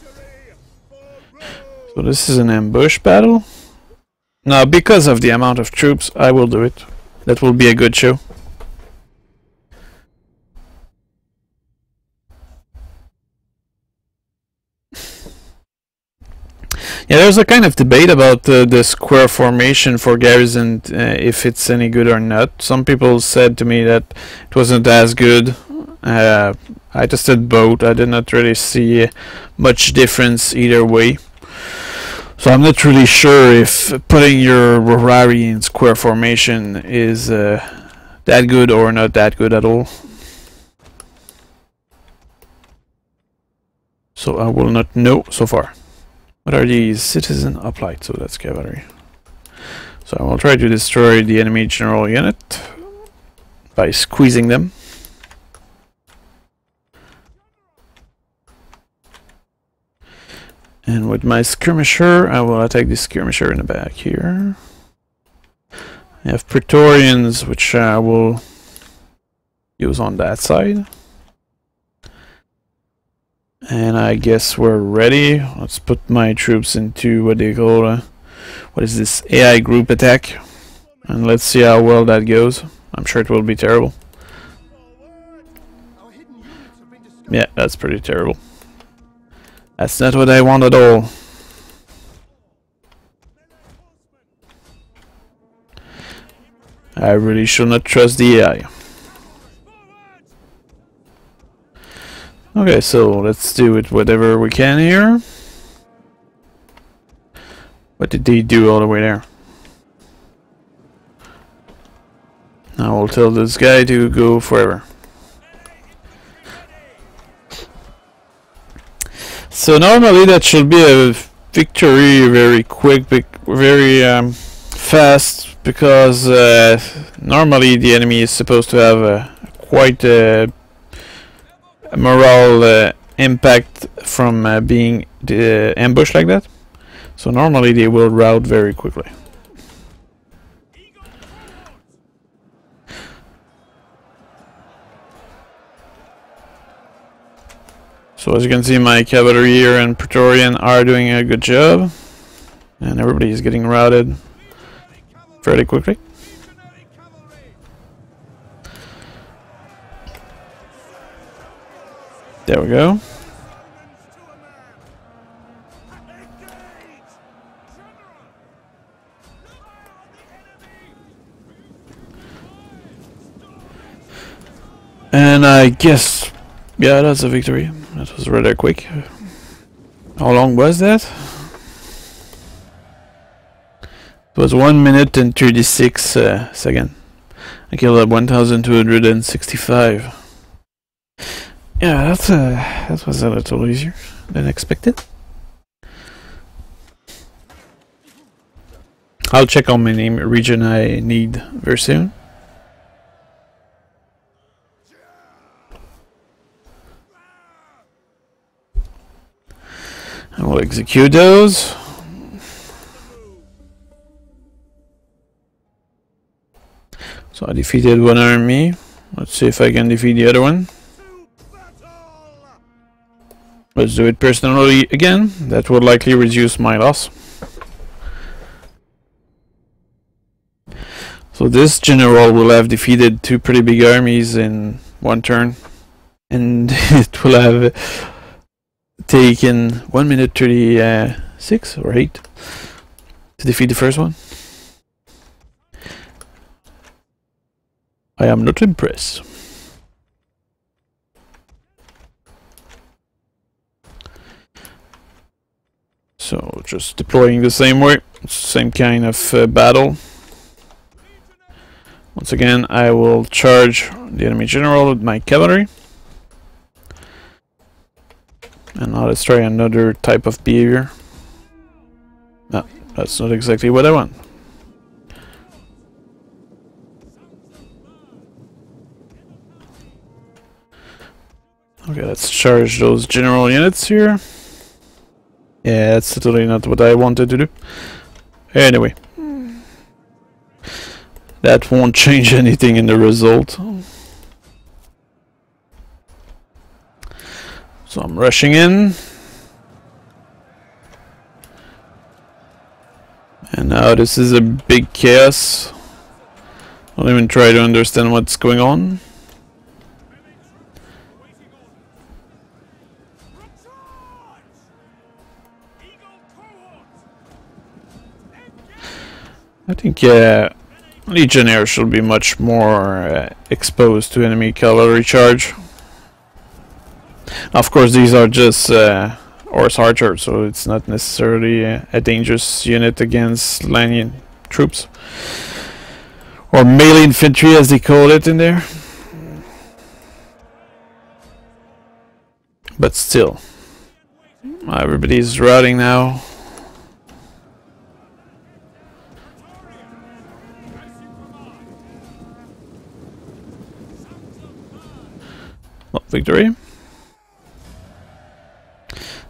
So this is an ambush battle. Now, because of the amount of troops, I will do it. That will be a good show. Yeah, there's a kind of debate about the square formation for garrison, if it's any good or not. Some people said to me that it wasn't as good. I tested both. I did not really see much difference either way. So I'm not really sure if putting your Rurari in square formation is that good or not that good at all. So I will not know so far. What are these? Citizen applied, so that's cavalry. So I will try to destroy the enemy general unit by squeezing them. And with my skirmisher, I will attack the skirmisher in the back here. I have Praetorians, which I will use on that side. And I guess we're ready. Let's put my troops into what they call what is this, AI group attack, and let's see how well that goes. I'm sure it will be terrible. Yeah, that's pretty terrible. That's not what I want at all. I really should not trust the AI. Okay, so let's do it whatever we can here. What did they do all the way there? I will tell this guy to go forever. So normally that should be a victory very quick, very fast, because normally the enemy is supposed to have quite a morale impact from being ambushed like that. So normally they will rout very quickly. So as you can see, my cavalry here and Praetorian are doing a good job, and everybody is getting routed fairly quickly. There we go. And I guess, yeah, that's a victory. That was rather quick. How long was that? It was 1 minute and 36 seconds. I killed 1,265. Yeah, that was a little easier than expected. I'll check how many region I need very soon. I will execute those. So I defeated one army. Let's see if I can defeat the other one. Let's do it personally again. That would likely reduce my loss. So this general will have defeated 2 pretty big armies in 1 turn. And it will have taken 1 minute 36 or 8 to defeat the first one. I am not impressed. So just deploying the same way, same kind of battle. Once again, I will charge the enemy general with my cavalry. And now let's try another type of behavior. No, that's not exactly what I want. Okay, let's charge those general units here. Yeah, that's totally not what I wanted to do. Anyway. That won't change anything in the result. So I'm rushing in. And now this is a big chaos. I'll even try to understand what's going on. I think Legionnaires should be much more exposed to enemy cavalry charge. Of course, these are just horse archers, so it's not necessarily a dangerous unit against Lanian troops. Or melee infantry, as they call it in there. But still. Everybody's routing now. Well, victory.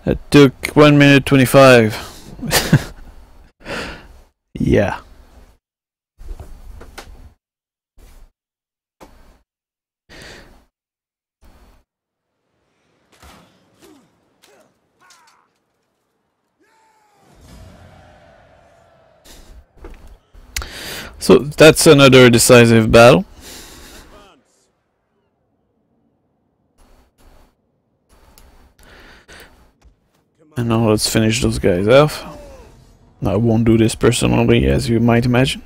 That took 1 minute 25. Yeah. So that's another decisive battle. And now let's finish those guys off. I won't do this personally, as you might imagine.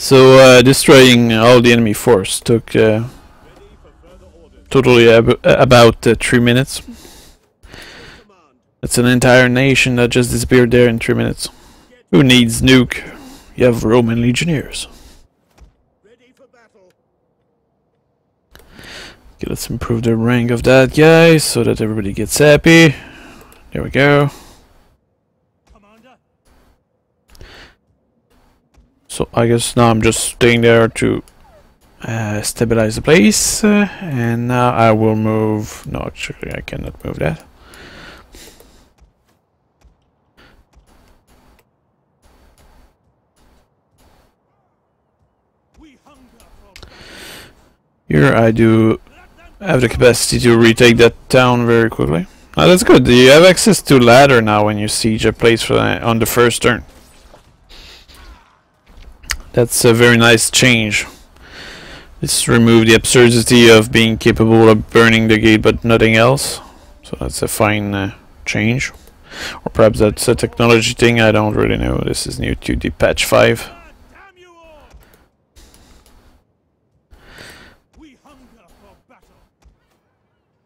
So destroying all the enemy force took totally about 3 minutes. That's an entire nation that just disappeared there in 3 minutes. Who needs nuke? You have Roman legionnaires. Okay, let's improve the rank of that guy so that everybody gets happy. There we go. So I guess now I'm just staying there to stabilize the place, and now I will move. No, actually I cannot move that. Here I do have the capacity to retake that town very quickly. Oh, that's good. You have access to ladder now when you siege a place for, on the first turn. That's a very nice change. Let's remove the absurdity of being capable of burning the gate but nothing else. So that's a fine change. Or perhaps that's a technology thing, I don't really know. This is new to the patch 5.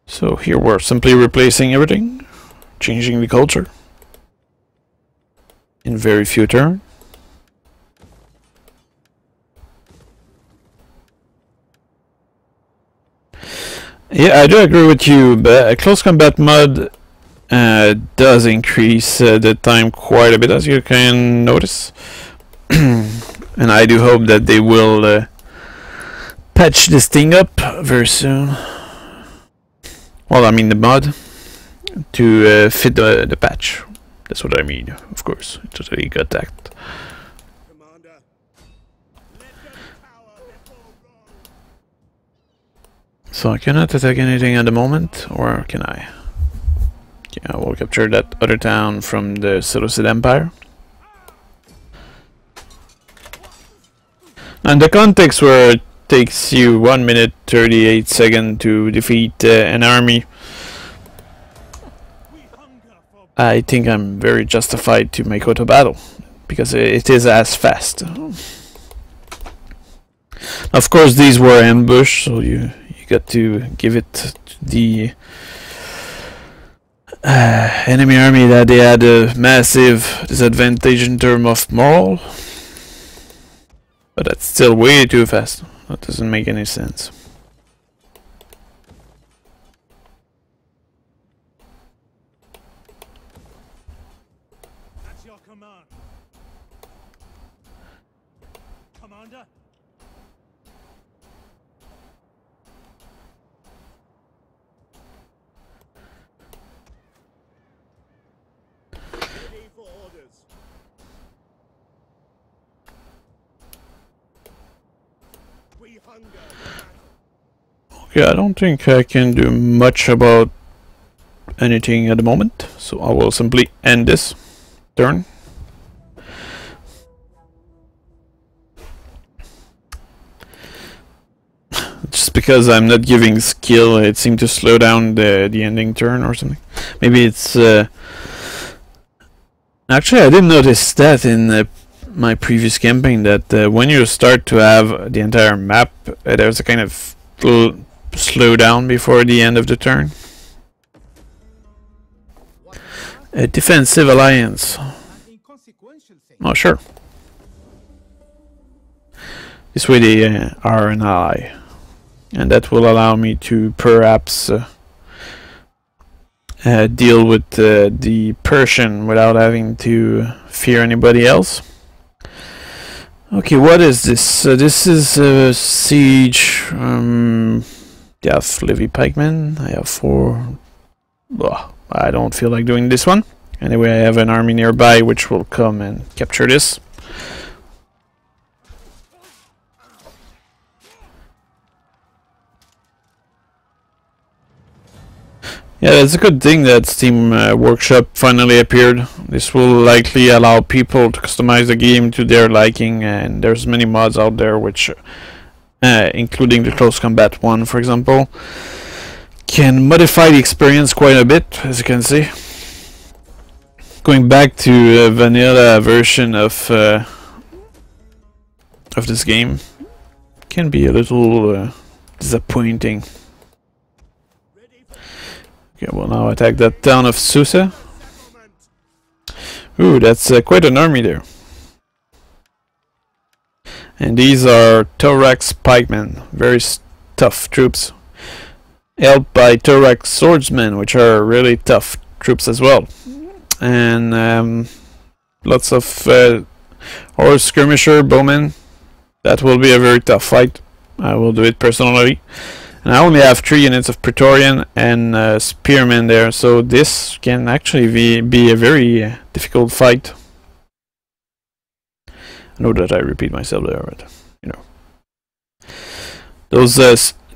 So here we're simply replacing everything, changing the culture in very few turns. Yeah, I do agree with you, but a close combat mod does increase the time quite a bit, as you can notice. And I do hope that they will patch this thing up very soon. Well, I mean the mod to fit the patch. That's what I mean, of course. Totally got that. So I cannot attack anything at the moment, or can I? Yeah, I will capture that other town from the Seleucid Empire. And the context where it takes you 1 minute 38 seconds to defeat an army, I think I'm very justified to make auto battle, because it is as fast. Of course these were ambush, so you got to give it to the enemy army that they had a massive disadvantage in terms of moral. But that's still way too fast. That doesn't make any sense. That's your command. Commander? Ready for orders. We hunger. Okay, I don't think I can do much about anything at the moment, so I will simply end this turn. Just because I'm not giving skill, it seemed to slow down the ending turn or something. Maybe it's actually I didn't notice that in my previous campaign, that when you start to have the entire map, there's a kind of slow down before the end of the turn. A defensive alliance. Oh, sure. This way they are an ally. And that will allow me to perhaps deal with the Persian without having to fear anybody else. Okay, what is this? This is a siege. They have Livy pikemen. I have 4. Well, I don't feel like doing this one. Anyway, I have an army nearby which will come and capture this. Yeah, it's a good thing that Steam Workshop finally appeared. This will likely allow people to customize the game to their liking, and there's many mods out there which, including the Close Combat one, for example, can modify the experience quite a bit, as you can see. Going back to a vanilla version of of this game can be a little disappointing. Okay, we'll now attack that town of Susa. Ooh, that's quite an army there. And these are Thorax pikemen, very tough troops, helped by Thorax swordsmen, which are really tough troops as well. And lots of horse skirmisher bowmen. That will be a very tough fight. I will do it personally. And I only have 3 units of Praetorian and spearmen there, so this can actually be a very difficult fight. I know that I repeat myself there, but you know,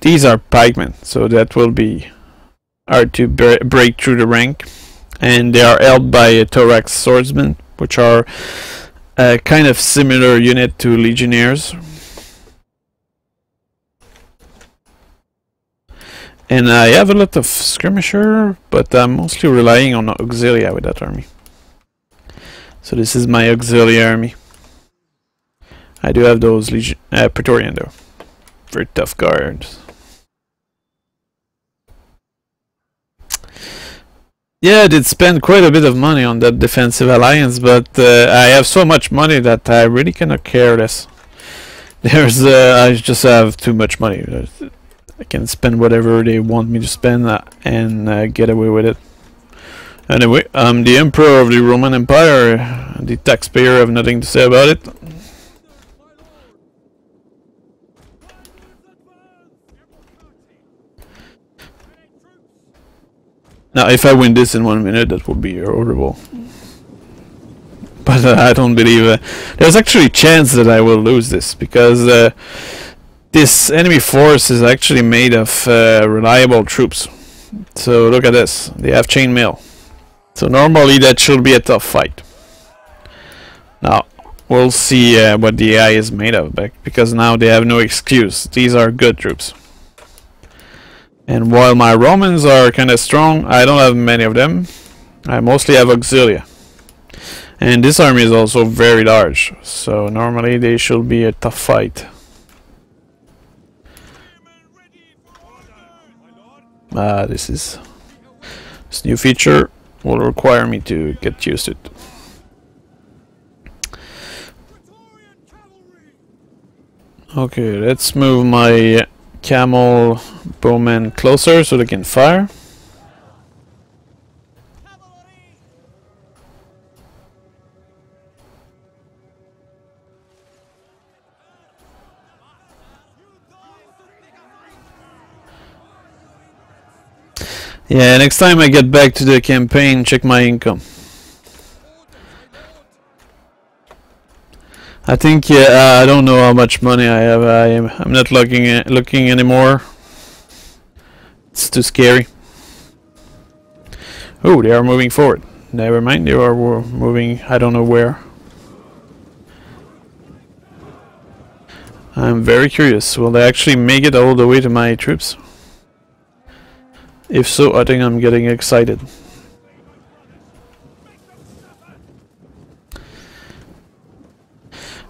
these are pikemen, so that will be hard to break through the rank. And they are held by a Thorax swordsmen, which are a kind of similar unit to legionnaires. And I have a lot of skirmisher, but I'm mostly relying on auxilia with that army. So this is my auxiliary army. I do have those Praetorian though. Very tough guards. Yeah, I did spend quite a bit of money on that defensive alliance, but I have so much money that I really cannot care less. I just have too much money. I can spend whatever they want me to spend and get away with it. Anyway, I'm the Emperor of the Roman Empire. The taxpayer have nothing to say about it. Now, if I win this in 1 minute, that would be horrible. But I don't believe... there's actually a chance that I will lose this, because this enemy force is actually made of reliable troops. So look at this, they have chainmail. So normally that should be a tough fight. Now, we'll see what the AI is made of, because now they have no excuse. These are good troops. And while my Romans are kind of strong, I don't have many of them. I mostly have auxilia. And this army is also very large, so normally they should be a tough fight. This new feature will require me to get used to it. Okay, let's move my camel bowmen closer so they can fire. Yeah, next time I get back to the campaign, check my income. I think, yeah, I don't know how much money I have. I'm not looking anymore. It's too scary. Oh, they are moving forward. Never mind, they are moving, I don't know where. I'm very curious. Will they actually make it all the way to my troops? If so, I think I'm getting excited.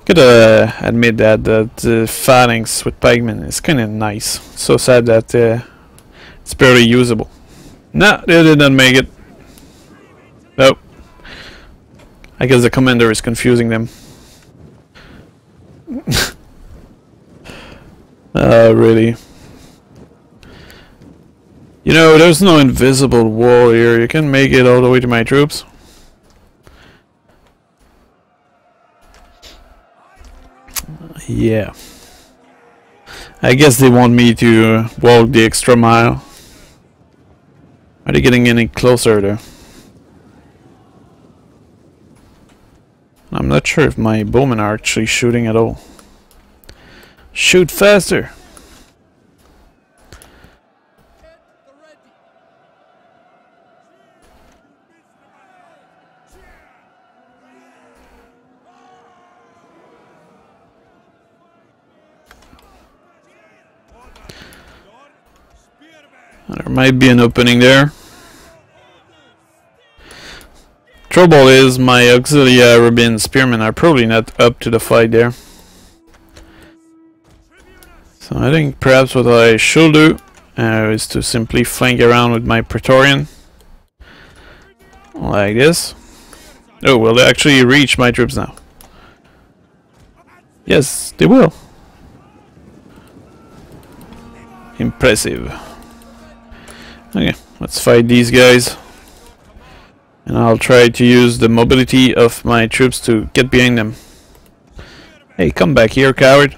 Gotta admit that the phalanx with pikemen is kind of nice. So sad that it's barely usable. No, they did not make it. Nope. I guess the commander is confusing them. Really. You know, there's no invisible wall here. You can make it all the way to my troops. Yeah. I guess they want me to walk the extra mile. Are they getting any closer there? I'm not sure if my bowmen are actually shooting at all. Shoot faster! There might be an opening there. Trouble is, my auxiliary Arabian spearmen are probably not up to the fight there. So I think perhaps what I should do is to simply flank around with my Praetorian. Like this. Oh, will they actually reach my troops now? Yes, they will. Impressive. Okay, let's fight these guys. And I'll try to use the mobility of my troops to get behind them. Hey, come back here, coward.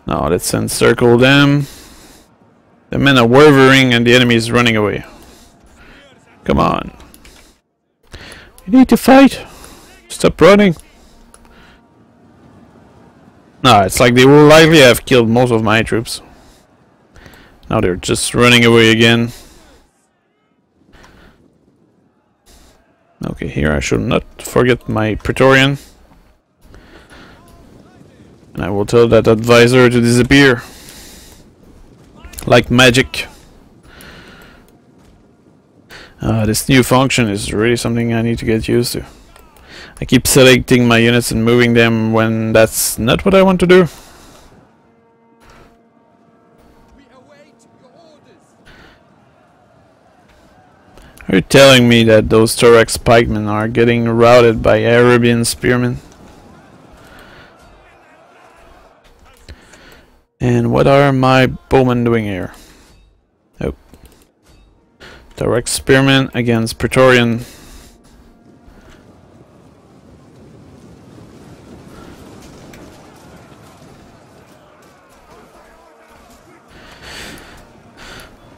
Now let's encircle them. The men are wavering and the enemy is running away. Come on. You need to fight. Stop running. No, it's like they will likely have killed most of my troops. Now they're just running away again. Okay, here I should not forget my Praetorian. And I will tell that advisor to disappear. Like magic. This new function is really something I need to get used to. I keep selecting my units and moving them when that's not what I want to do. Are you telling me that those thorax pikemen are getting routed by Arabian spearmen? And what are my bowmen doing here? Oh. Thorax spearmen against Praetorian.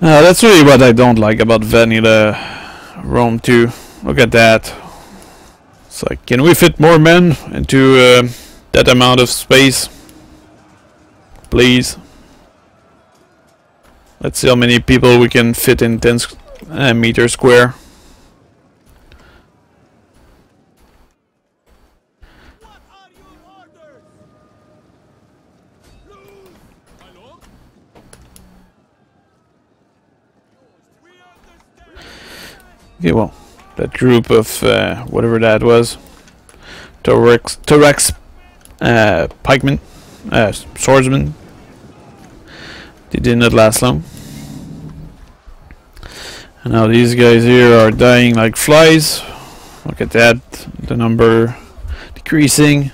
That's really what I don't like about vanilla Rome 2. Look at that. It's like, can we fit more men into that amount of space? Please. Let's see how many people we can fit in 10 meters square. Okay, well, that group of whatever that was, thorax pikemen, swordsmen, they did not last long. And now these guys here are dying like flies. Look at that, the number decreasing.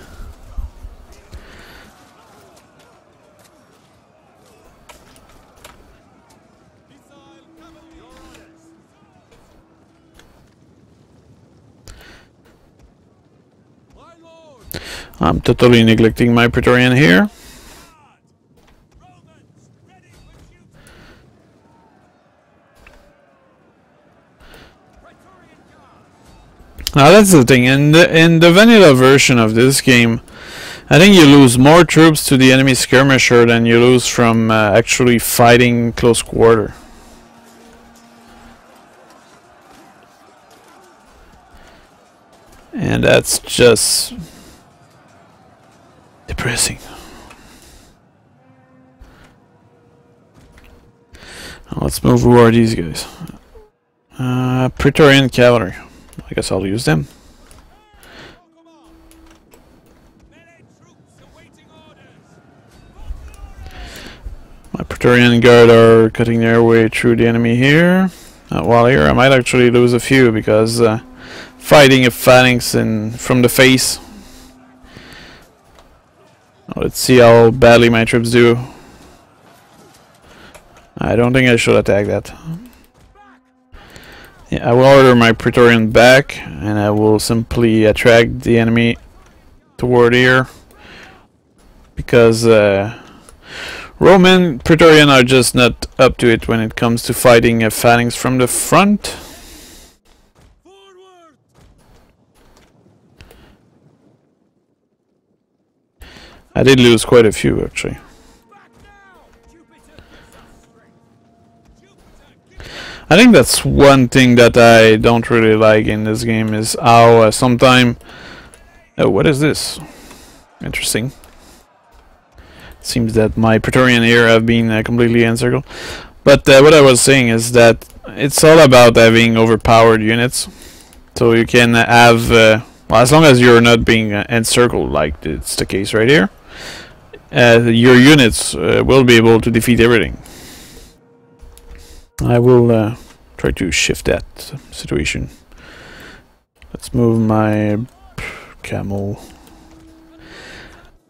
I'm totally neglecting my Praetorian here. Now that's the thing, in the vanilla version of this game, I think you lose more troops to the enemy skirmisher than you lose from actually fighting close quarter. And that's just depressing. Now let's move. Who are these guys? Praetorian cavalry. I guess I'll use them. My Praetorian guard are cutting their way through the enemy here. While here I might actually lose a few because fighting a phalanx from the face. Let's see how badly my troops do. I don't think I should attack that. Yeah, I will order my Praetorian back, and I will simply attract the enemy toward here. Because Roman Praetorian are just not up to it when it comes to fighting a phalanx from the front. I did lose quite a few actually. I think that's one thing that I don't really like in this game is how sometimes... Oh, what is this? Interesting. Seems that my Praetorian here have been completely encircled. But what I was saying is that it's all about having overpowered units. So you can have, well, as long as you're not being encircled, like it's the case right here, your units will be able to defeat everything. I will try to shift that situation. Let's move my camel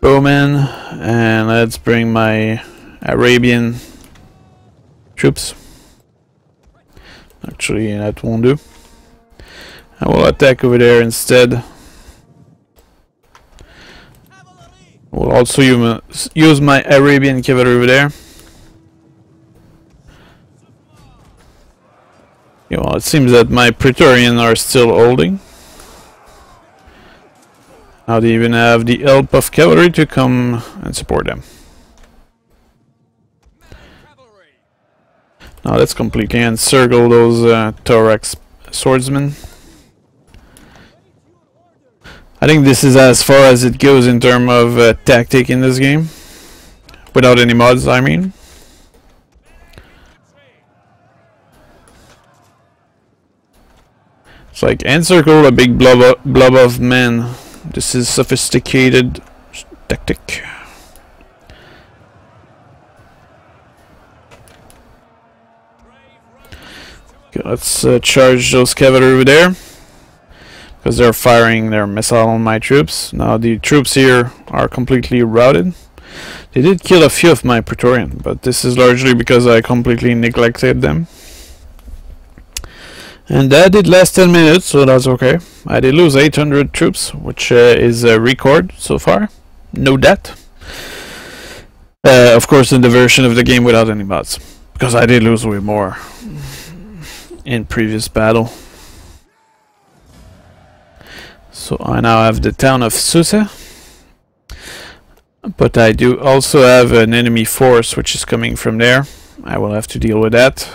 bowman, and let's bring my Arabian troops. Actually, that won't do. I will attack over there instead. We'll also use my Arabian cavalry over there. Yeah, well, it seems that my Praetorian are still holding. Now they even have the help of cavalry to come and support them. Now let's completely encircle those thorax swordsmen. I think this is as far as it goes in terms of tactic in this game. Without any mods, I mean. It's like encircle a big blob of men. This is sophisticated tactic. Okay, let's charge those cavalry over there, because they're firing their missile on my troops. Now the troops here are completely routed. They did kill a few of my Praetorian, but this is largely because I completely neglected them. And that did last 10 minutes, so that's okay. I did lose 800 troops, which is a record so far. Note that. Of course, in the version of the game without any mods, because I did lose way more in previous battle. So I now have the town of Susa, but I do also have an enemy force which is coming from there. I will have to deal with that.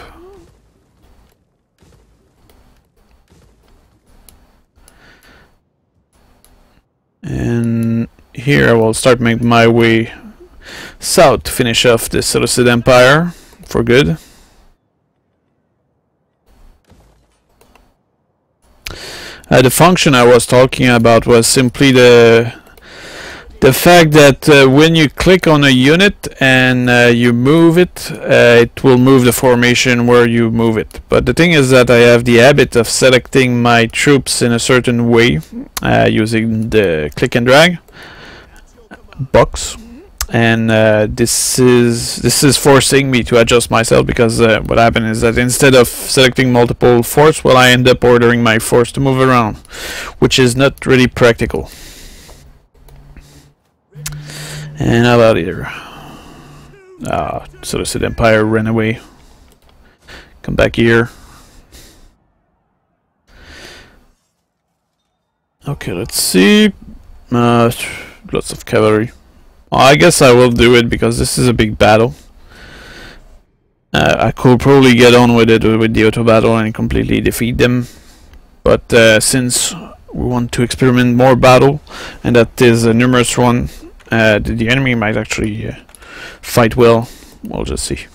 And here I will start making my way south to finish off the Seleucid Empire for good. The function I was talking about was simply the fact that when you click on a unit and you move it, it will move the formation where you move it. But the thing is that I have the habit of selecting my troops in a certain way using the click and drag box, and this is forcing me to adjust myself, because what happened is that instead of selecting multiple force, well, I end up ordering my force to move around, which is not really practical. And how about here? Seleucid Empire ran away. Come back here. Okay, let's see. Lots of cavalry. Well, I guess I will do it because this is a big battle. I could probably get on with it with the auto battle and completely defeat them. But since we want to experiment more battle, and that is a numerous one, the enemy might actually fight well. We'll just see.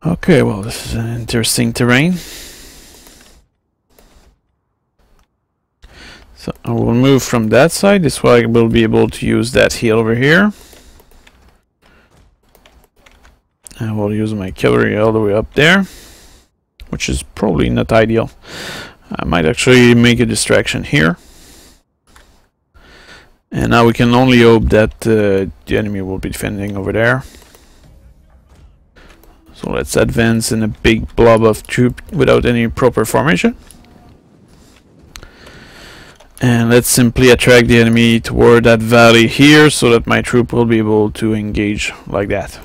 Okay, well, this is an interesting terrain. So I will move from that side. This way I will be able to use that hill over here. I will use my cavalry all the way up there, which is probably not ideal. I might actually make a distraction here. And now we can only hope that the enemy will be defending over there. So let's advance in a big blob of troops without any proper formation. And let's simply attract the enemy toward that valley here, so that my troop will be able to engage like that.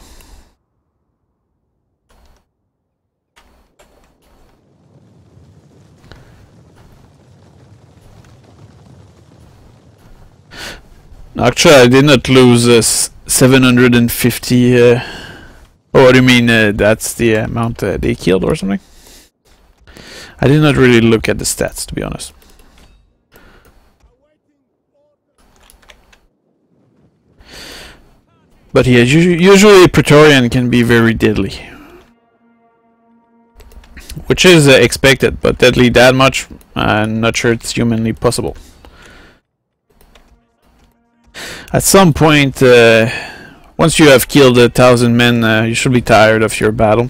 Actually, I did not lose 750. Oh, what do you mean? That's the amount they killed or something? I did not really look at the stats, to be honest. But yeah, usually Praetorian can be very deadly. which is expected, but deadly that much, I'm not sure it's humanly possible. At some point, once you have killed 1,000 men, you should be tired of your battle.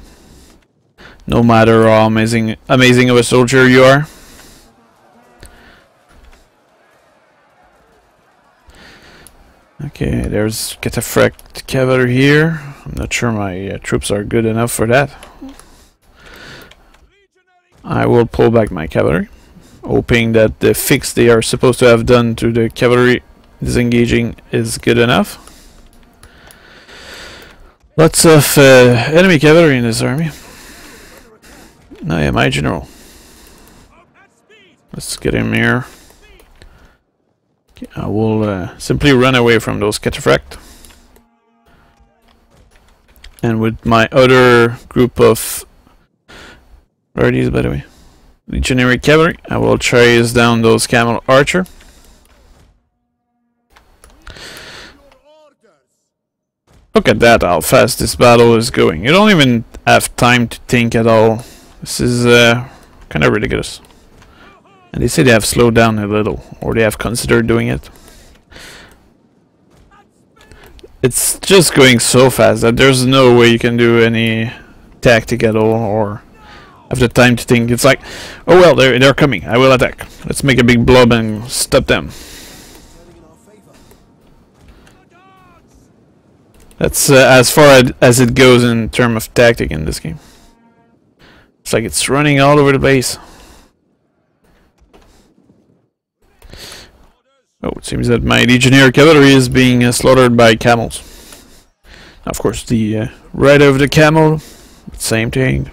No matter how amazing of a soldier you are. Okay, there's cataphract cavalry here. I'm not sure my troops are good enough for that. I will pull back my cavalry, hoping that the fix they are supposed to have done to the cavalry disengaging is good enough. Lots of enemy cavalry in this army. I am my general. Let's get him here. Okay, I will simply run away from those cataphract. And with my other group of... Where are these, by the way? Legionary cavalry. I will chase down those camel archer. Look at that, how fast this battle is going. You don't even have time to think at all. This is kind of ridiculous. And they say they have slowed down a little, or they have considered doing it. It's just going so fast that there's no way you can do any tactic at all, or have the time to think. It's like, oh well, they're coming, I will attack. Let's make a big blob and stop them. That's as far as it goes in terms of tactic in this game. It's like it's running all over the place. Oh, it seems that my legionnaire cavalry is being slaughtered by camels. Of course, the rider of the camel, same thing.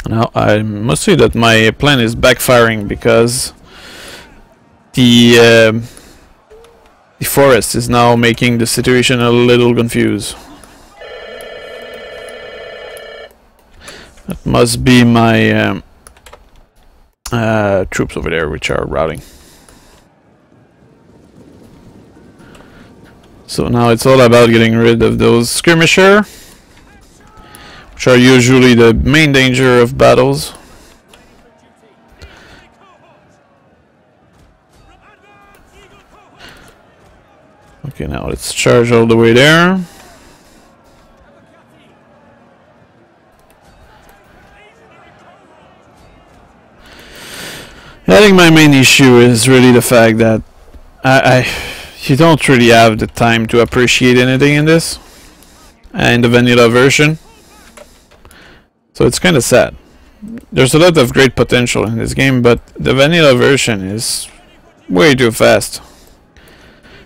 Now, I must say that my plan is backfiring because the forest is now making the situation a little confused. That must be my troops over there which are routing. So now it's all about getting rid of those skirmisher, which are usually the main danger of battles. Okay, now let's charge all the way there. I think my main issue is really the fact that you don't really have the time to appreciate anything in this, in the vanilla version. So it's kind of sad. There's a lot of great potential in this game, but the vanilla version is way too fast.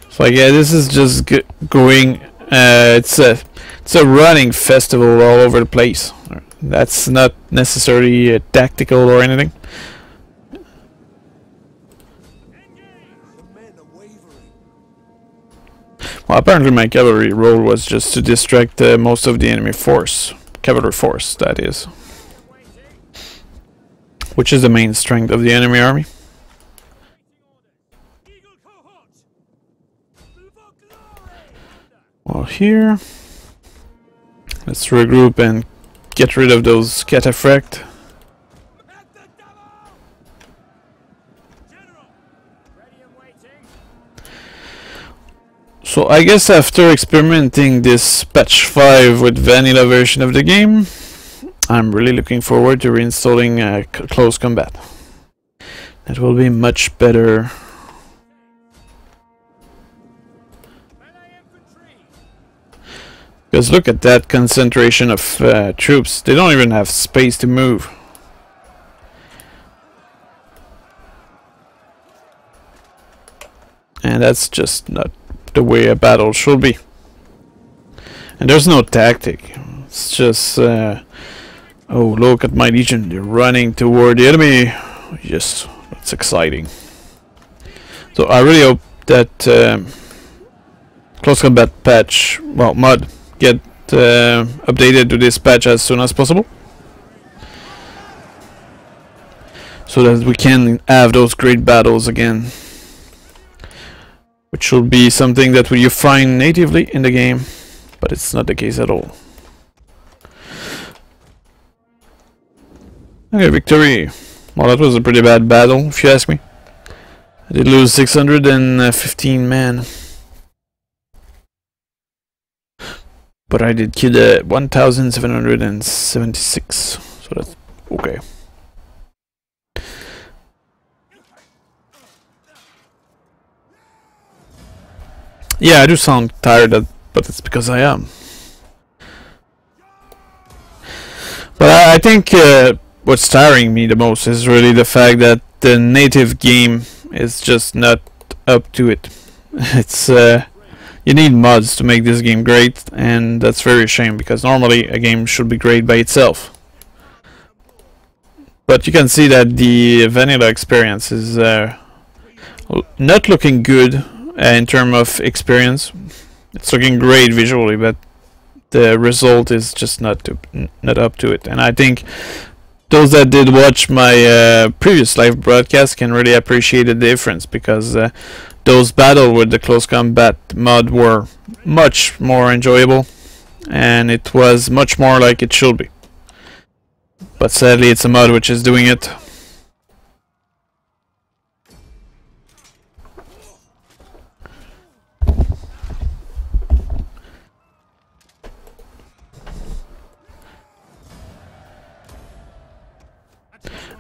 It's like, yeah, this is just going. It's a running festival all over the place. That's not necessarily tactical or anything. Well, apparently my cavalry role was just to distract most of the enemy force. Cavalry force, that is. Which is the main strength of the enemy army. Well, here... let's regroup and get rid of those cataphract. So I guess after experimenting this patch 5 with vanilla version of the game, I'm really looking forward to reinstalling close combat. That will be much better. Because look at that concentration of troops. They don't even have space to move. And that's just not the way a battle should be. And there's no tactic. It's just oh, look at my legion, they're running toward the enemy. Yes, that's exciting. So I really hope that close combat patch, well, mod, get updated to this patch as soon as possible, so that we can have those great battles again, which will be something that you find natively in the game, but it's not the case at all. Okay, victory. Well, that was a pretty bad battle, if you ask me. I did lose 615 men. But I did kill 1,776. So that's okay. Yeah, I do sound tired, but it's because I am. But I think what's tiring me the most is really the fact that the native game is just not up to it. It's you need mods to make this game great, and that's very a shame because normally a game should be great by itself. But you can see that the vanilla experience is not looking good in terms of experience. It's looking great visually, but the result is just not up to it. And I think those that did watch my previous live broadcast can really appreciate the difference, because those battles with the close combat mod were much more enjoyable, and it was much more like it should be. But sadly, it's a mod which is doing it.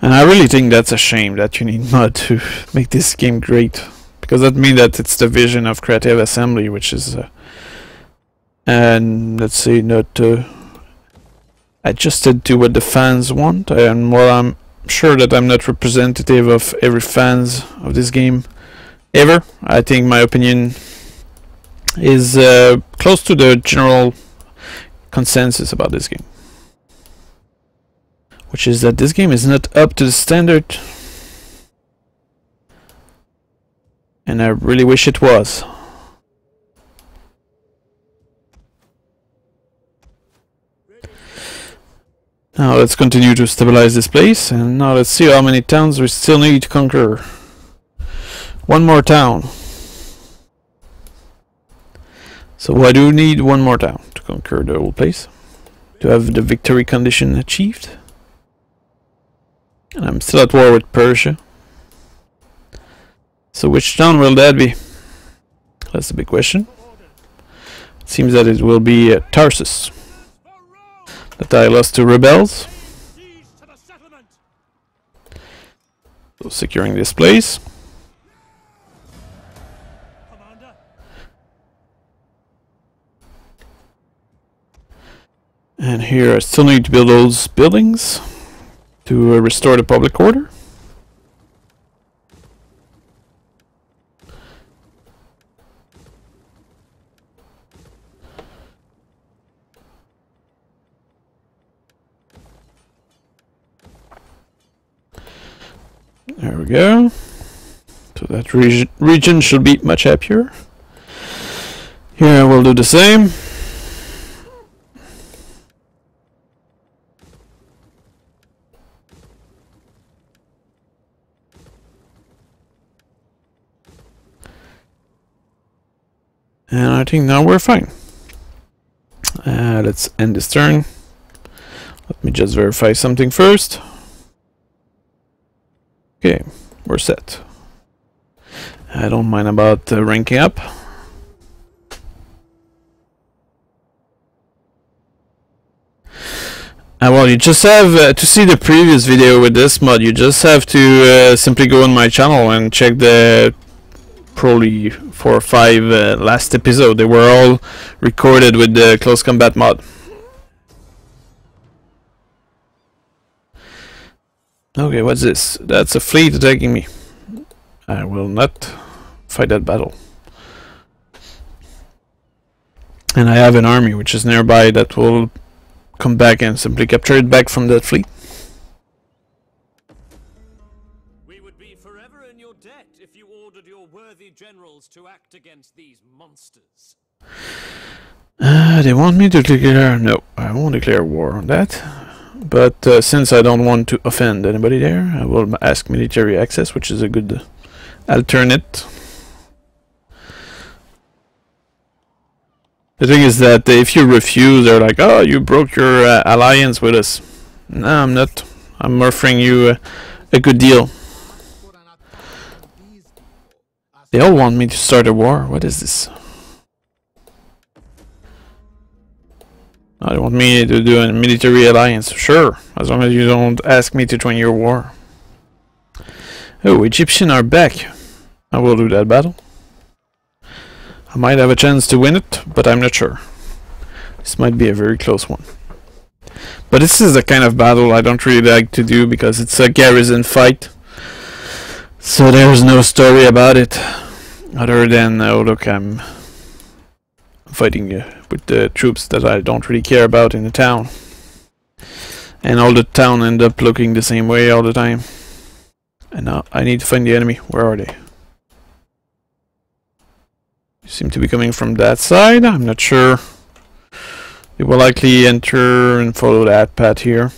And I really think that's a shame that you need mod to make this game great, because that means that it's the vision of Creative Assembly, which is and let's say not adjusted to what the fans want. And while I'm sure that I'm not representative of every fans of this game ever, I think my opinion is close to the general consensus about this game, which is that this game is not up to the standard, and I really wish it was. Now let's continue to stabilize this place, and now let's see how many towns we still need to conquer. One more town. So I do need one more town to conquer the whole place, to have the victory condition achieved. And I'm still at war with Persia. So which town will that be? That's the big question. It seems that it will be Tarsus, that I lost to rebels. So securing this place. And here I still need to build those buildings to restore the public order. There we go. So that region should be much happier. Here we'll do the same. And I think now we're fine. Let's end this turn. Let me just verify something first. Okay, we're set. I don't mind about ranking up. Well, you just have to see the previous video with this mod. You just have to simply go on my channel and check the probably 4 or 5 last episode. They were all recorded with the close combat mod. Okay, what's this? That's a fleet attacking me. I will not fight that battle. And I have an army which is nearby that will come back and simply capture it back from that fleet. We would be forever in your debt if you ordered your worthy generals to act against these monsters. They want me to declare... No, I won't declare war on that. But since I don't want to offend anybody there, I will ask military access, which is a good alternate. The thing is that if you refuse, they're like, oh, you broke your alliance with us. No, I'm not. I'm offering you a good deal. For an attack on these people, as They all want me to start a war. What is this? They want me to do a military alliance. Sure, as long as you don't ask me to join your war. Oh, Egyptians are back. I will do that battle. I might have a chance to win it, but I'm not sure. This might be a very close one. But this is the kind of battle I don't really like to do because it's a garrison fight. So there's no story about it. Other than, oh look, I'm fighting with the troops that I don't really care about in the town. And all the town end up looking the same way all the time. And now I need to find the enemy. Where are they? They seem to be coming from that side. I'm not sure. They will likely enter and follow that path here.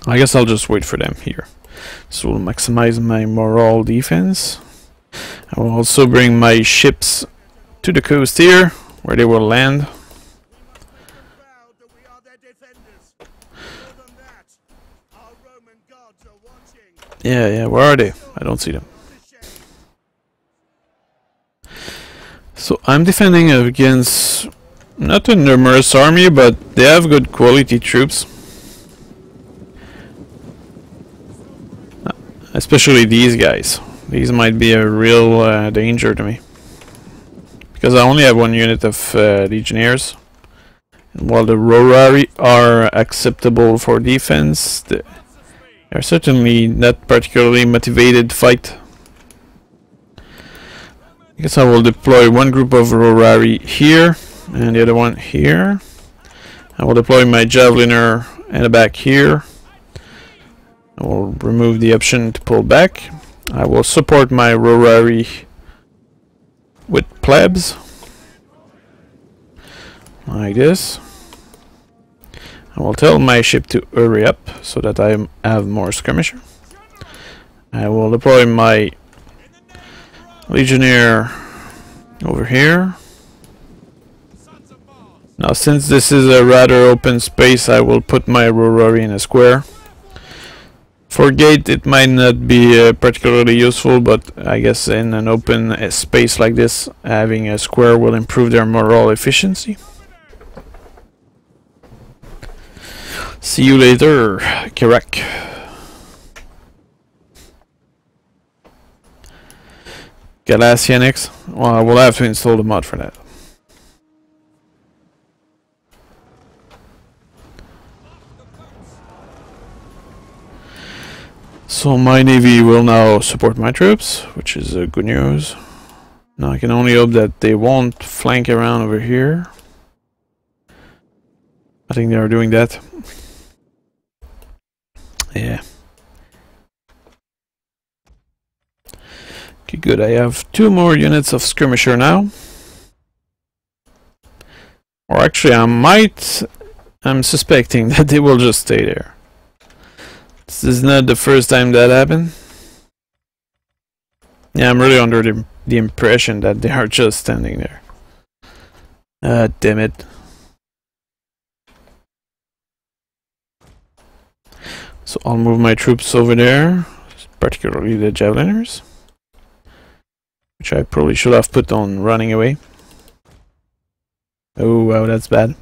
I guess I'll just wait for them here. This will maximize my morale defense. I will also bring my ships to the coast here, where they will land. Yeah, where are they? I don't see them. So I'm defending against not a numerous army, but they have good quality troops. Especially these guys. These might be a real danger to me. Because I only have one unit of legionnaires. And while the Rorari are acceptable for defense, they are certainly not particularly motivated to fight. I guess I will deploy one group of Rorari here, and the other one here. I will deploy my Javeliner in the back here. I will remove the option to pull back. I will support my Rorari with plebs. Like this. I will tell my ship to hurry up so that I have more skirmisher. I will deploy my Legionnaire over here. Now, since this is a rather open space, I will put my Rorari in a square. For gate, it might not be particularly useful, but I guess in an open space like this, having a square will improve their morale efficiency. See you later, Kirak. Galatianix? Well, I will have to install the mod for that. So my navy will now support my troops, which is good news. Now I can only hope that they won't flank around over here. I think they are doing that. Yeah. Okay, good. I have 2 more units of skirmisher now. Or actually, I'm suspecting that they will just stay there. This is not the first time that happened. Yeah, I'm really under the impression that they are just standing there. Damn it. So I'll move my troops over there, particularly the Javeliners, which I probably should have put on running away. Oh wow, that's bad.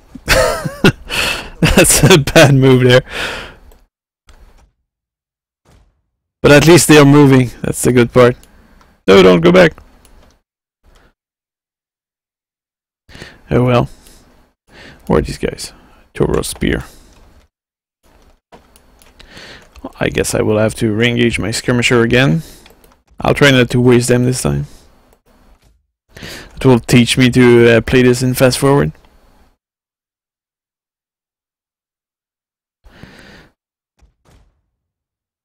That's a bad move there. But at least they are moving. That's the good part. No, don't go back. Oh well. Where are these guys? Toro Spear. I guess I will have to re-engage my skirmisher again. I'll try not to waste them this time. It will teach me to play this in fast forward.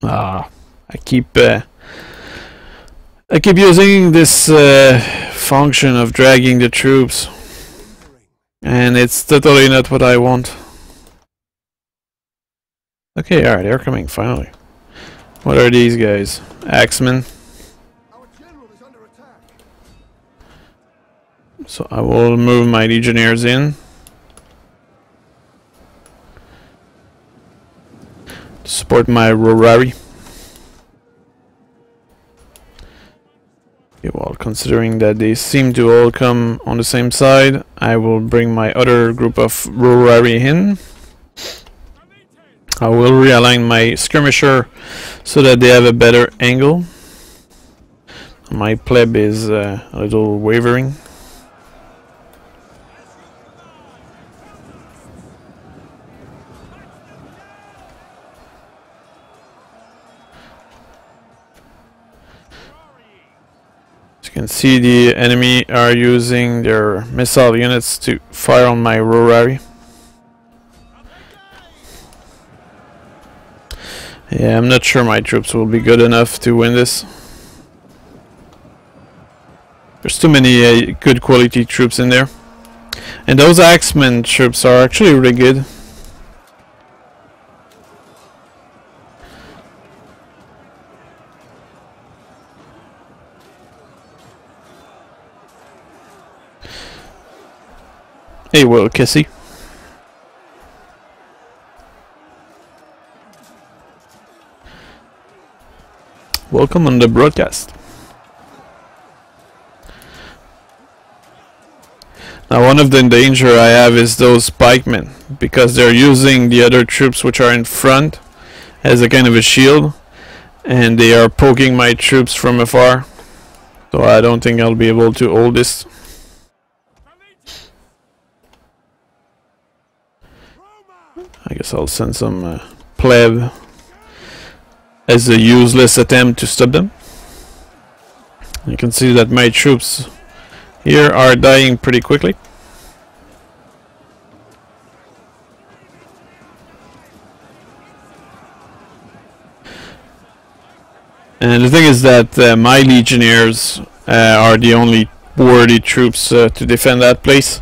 I keep using this function of dragging the troops, and it's totally not what I want. Okay, alright, they're coming finally. What are these guys? Axemen. So I will move my legionnaires in. support my Rorari. Okay, well, considering that they seem to all come on the same side, I will bring my other group of Rorari in. I will realign my skirmisher so that they have a better angle. My pleb is a little wavering. As you can see, the enemy are using their missile units to fire on my Rorari. Yeah, I'm not sure my troops will be good enough to win this. There's too many good quality troops in there. And those Axemen troops are actually really good. Hey, well, Cassie. Welcome on the broadcast. Now, one of the danger I have is those pikemen, because they're using the other troops which are in front as a kind of a shield, and they are poking my troops from afar. So I don't think I'll be able to hold this. I guess I'll send some pleb as a useless attempt to stop them. You can see that my troops here are dying pretty quickly. And the thing is that my legionnaires are the only worthy troops to defend that place.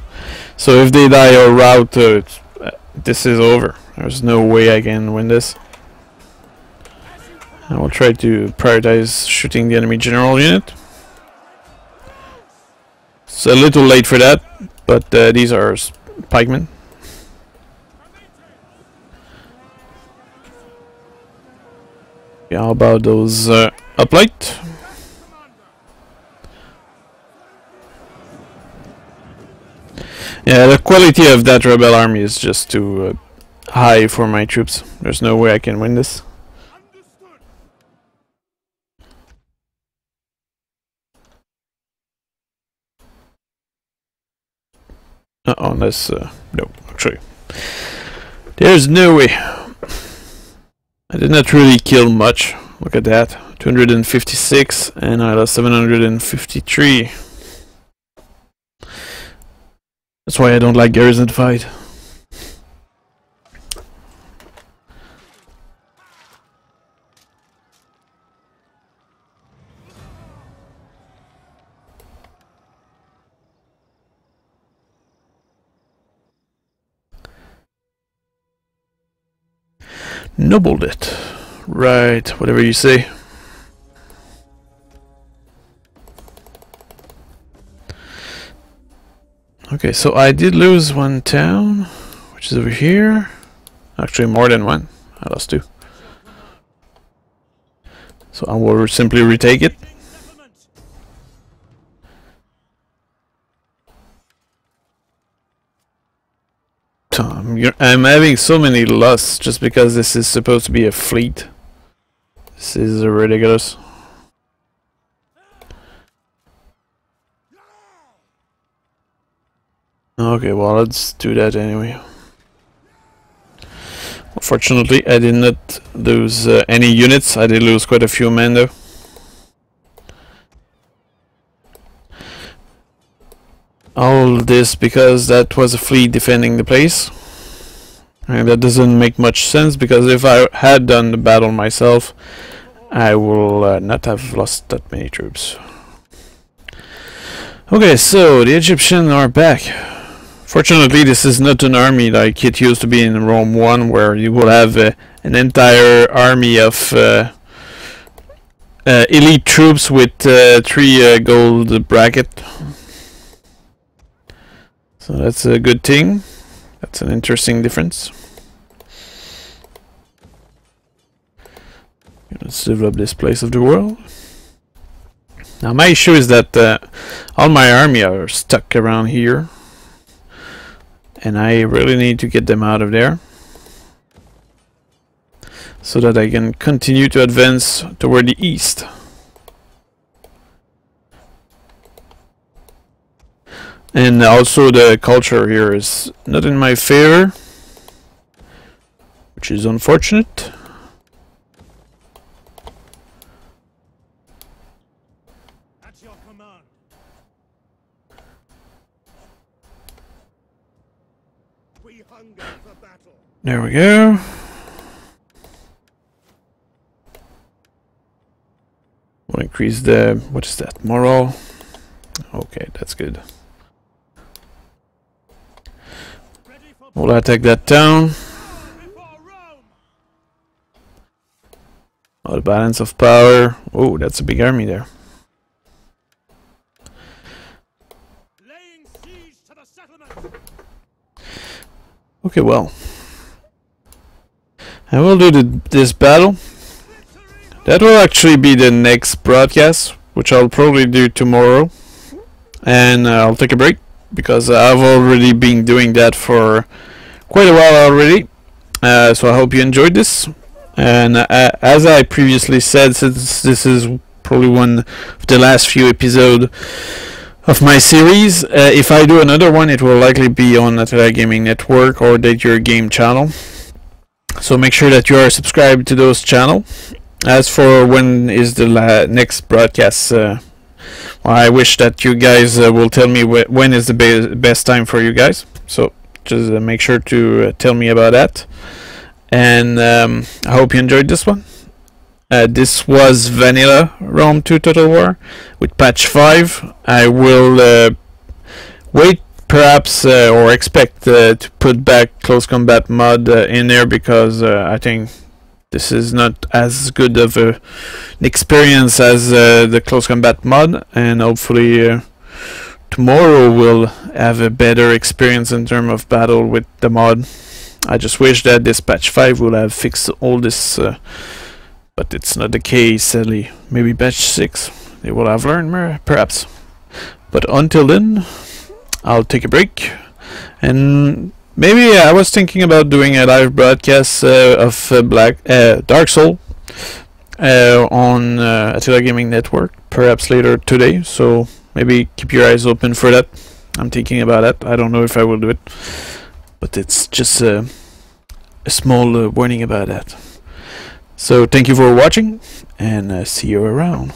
So if they die or rout, this is over. There's no way I can win this. I will try to prioritize shooting the enemy general unit. It's a little late for that, but these are pikemen. Yeah, how about those uplight? Yeah, the quality of that rebel army is just too high for my troops. There's no way I can win this. Unless, no, actually. There's no way. I did not really kill much. Look at that. 256 and I lost 753. That's why I don't like garrison fight. Nobled it. Right, whatever you say. Okay, so I did lose one town, which is over here. Actually, more than one. I lost two. So I will simply retake it. I'm having so many losses just because this is supposed to be a fleet. This is ridiculous. Okay, well, let's do that anyway. Unfortunately, I did not lose any units. I did lose quite a few men though. All this because that was a fleet defending the place. And that doesn't make much sense, because if I had done the battle myself, I will not have lost that many troops. Okay, so the Egyptians are back. Fortunately, this is not an army like it used to be in Rome 1, where you will have an entire army of elite troops with 3 gold bracket. So that's a good thing. That's an interesting difference. Let's develop this place of the world. Now my issue is that all my army are stuck around here, and I really need to get them out of there so that I can continue to advance toward the east. And also the culture here is not in my favor, which is unfortunate. At your command. We hunger for battle. There we go. We'll increase the, what is that, morale? Okay, that's good. We'll attack that town. Oh, the balance of power. Oh, that's a big army there. Laying siege to the settlement. Okay, well, I will do this battle. That will actually be the next broadcast, which I'll probably do tomorrow. And I'll take a break, because I've already been doing that for quite a while already. So I hope you enjoyed this. And as I previously said, since this is probably one of the last few episodes of my series, if I do another one, it will likely be on Attila Gaming Network or Date Your Game channel. So make sure that you are subscribed to those channels. As for when is the next broadcast, well, I wish that you guys will tell me when is the best time for you guys. So just make sure to tell me about that. And I hope you enjoyed this one. This was Vanilla Rome 2 Total War with patch 5. I will wait perhaps or expect to put back close combat mod in there, because I think this is not as good of an experience as the close combat mod, and hopefully tomorrow we'll have a better experience in terms of battle with the mod. I just wish that this patch 5 will have fixed all this, but it's not the case, sadly. Maybe patch 6 they will have learned more, perhaps. But until then, I'll take a break, and maybe I was thinking about doing a live broadcast of Dark Soul on Attila Gaming Network, perhaps later today. So maybe keep your eyes open for that. I'm thinking about that. I don't know if I will do it, but it's just a small warning about that. So thank you for watching, and see you around.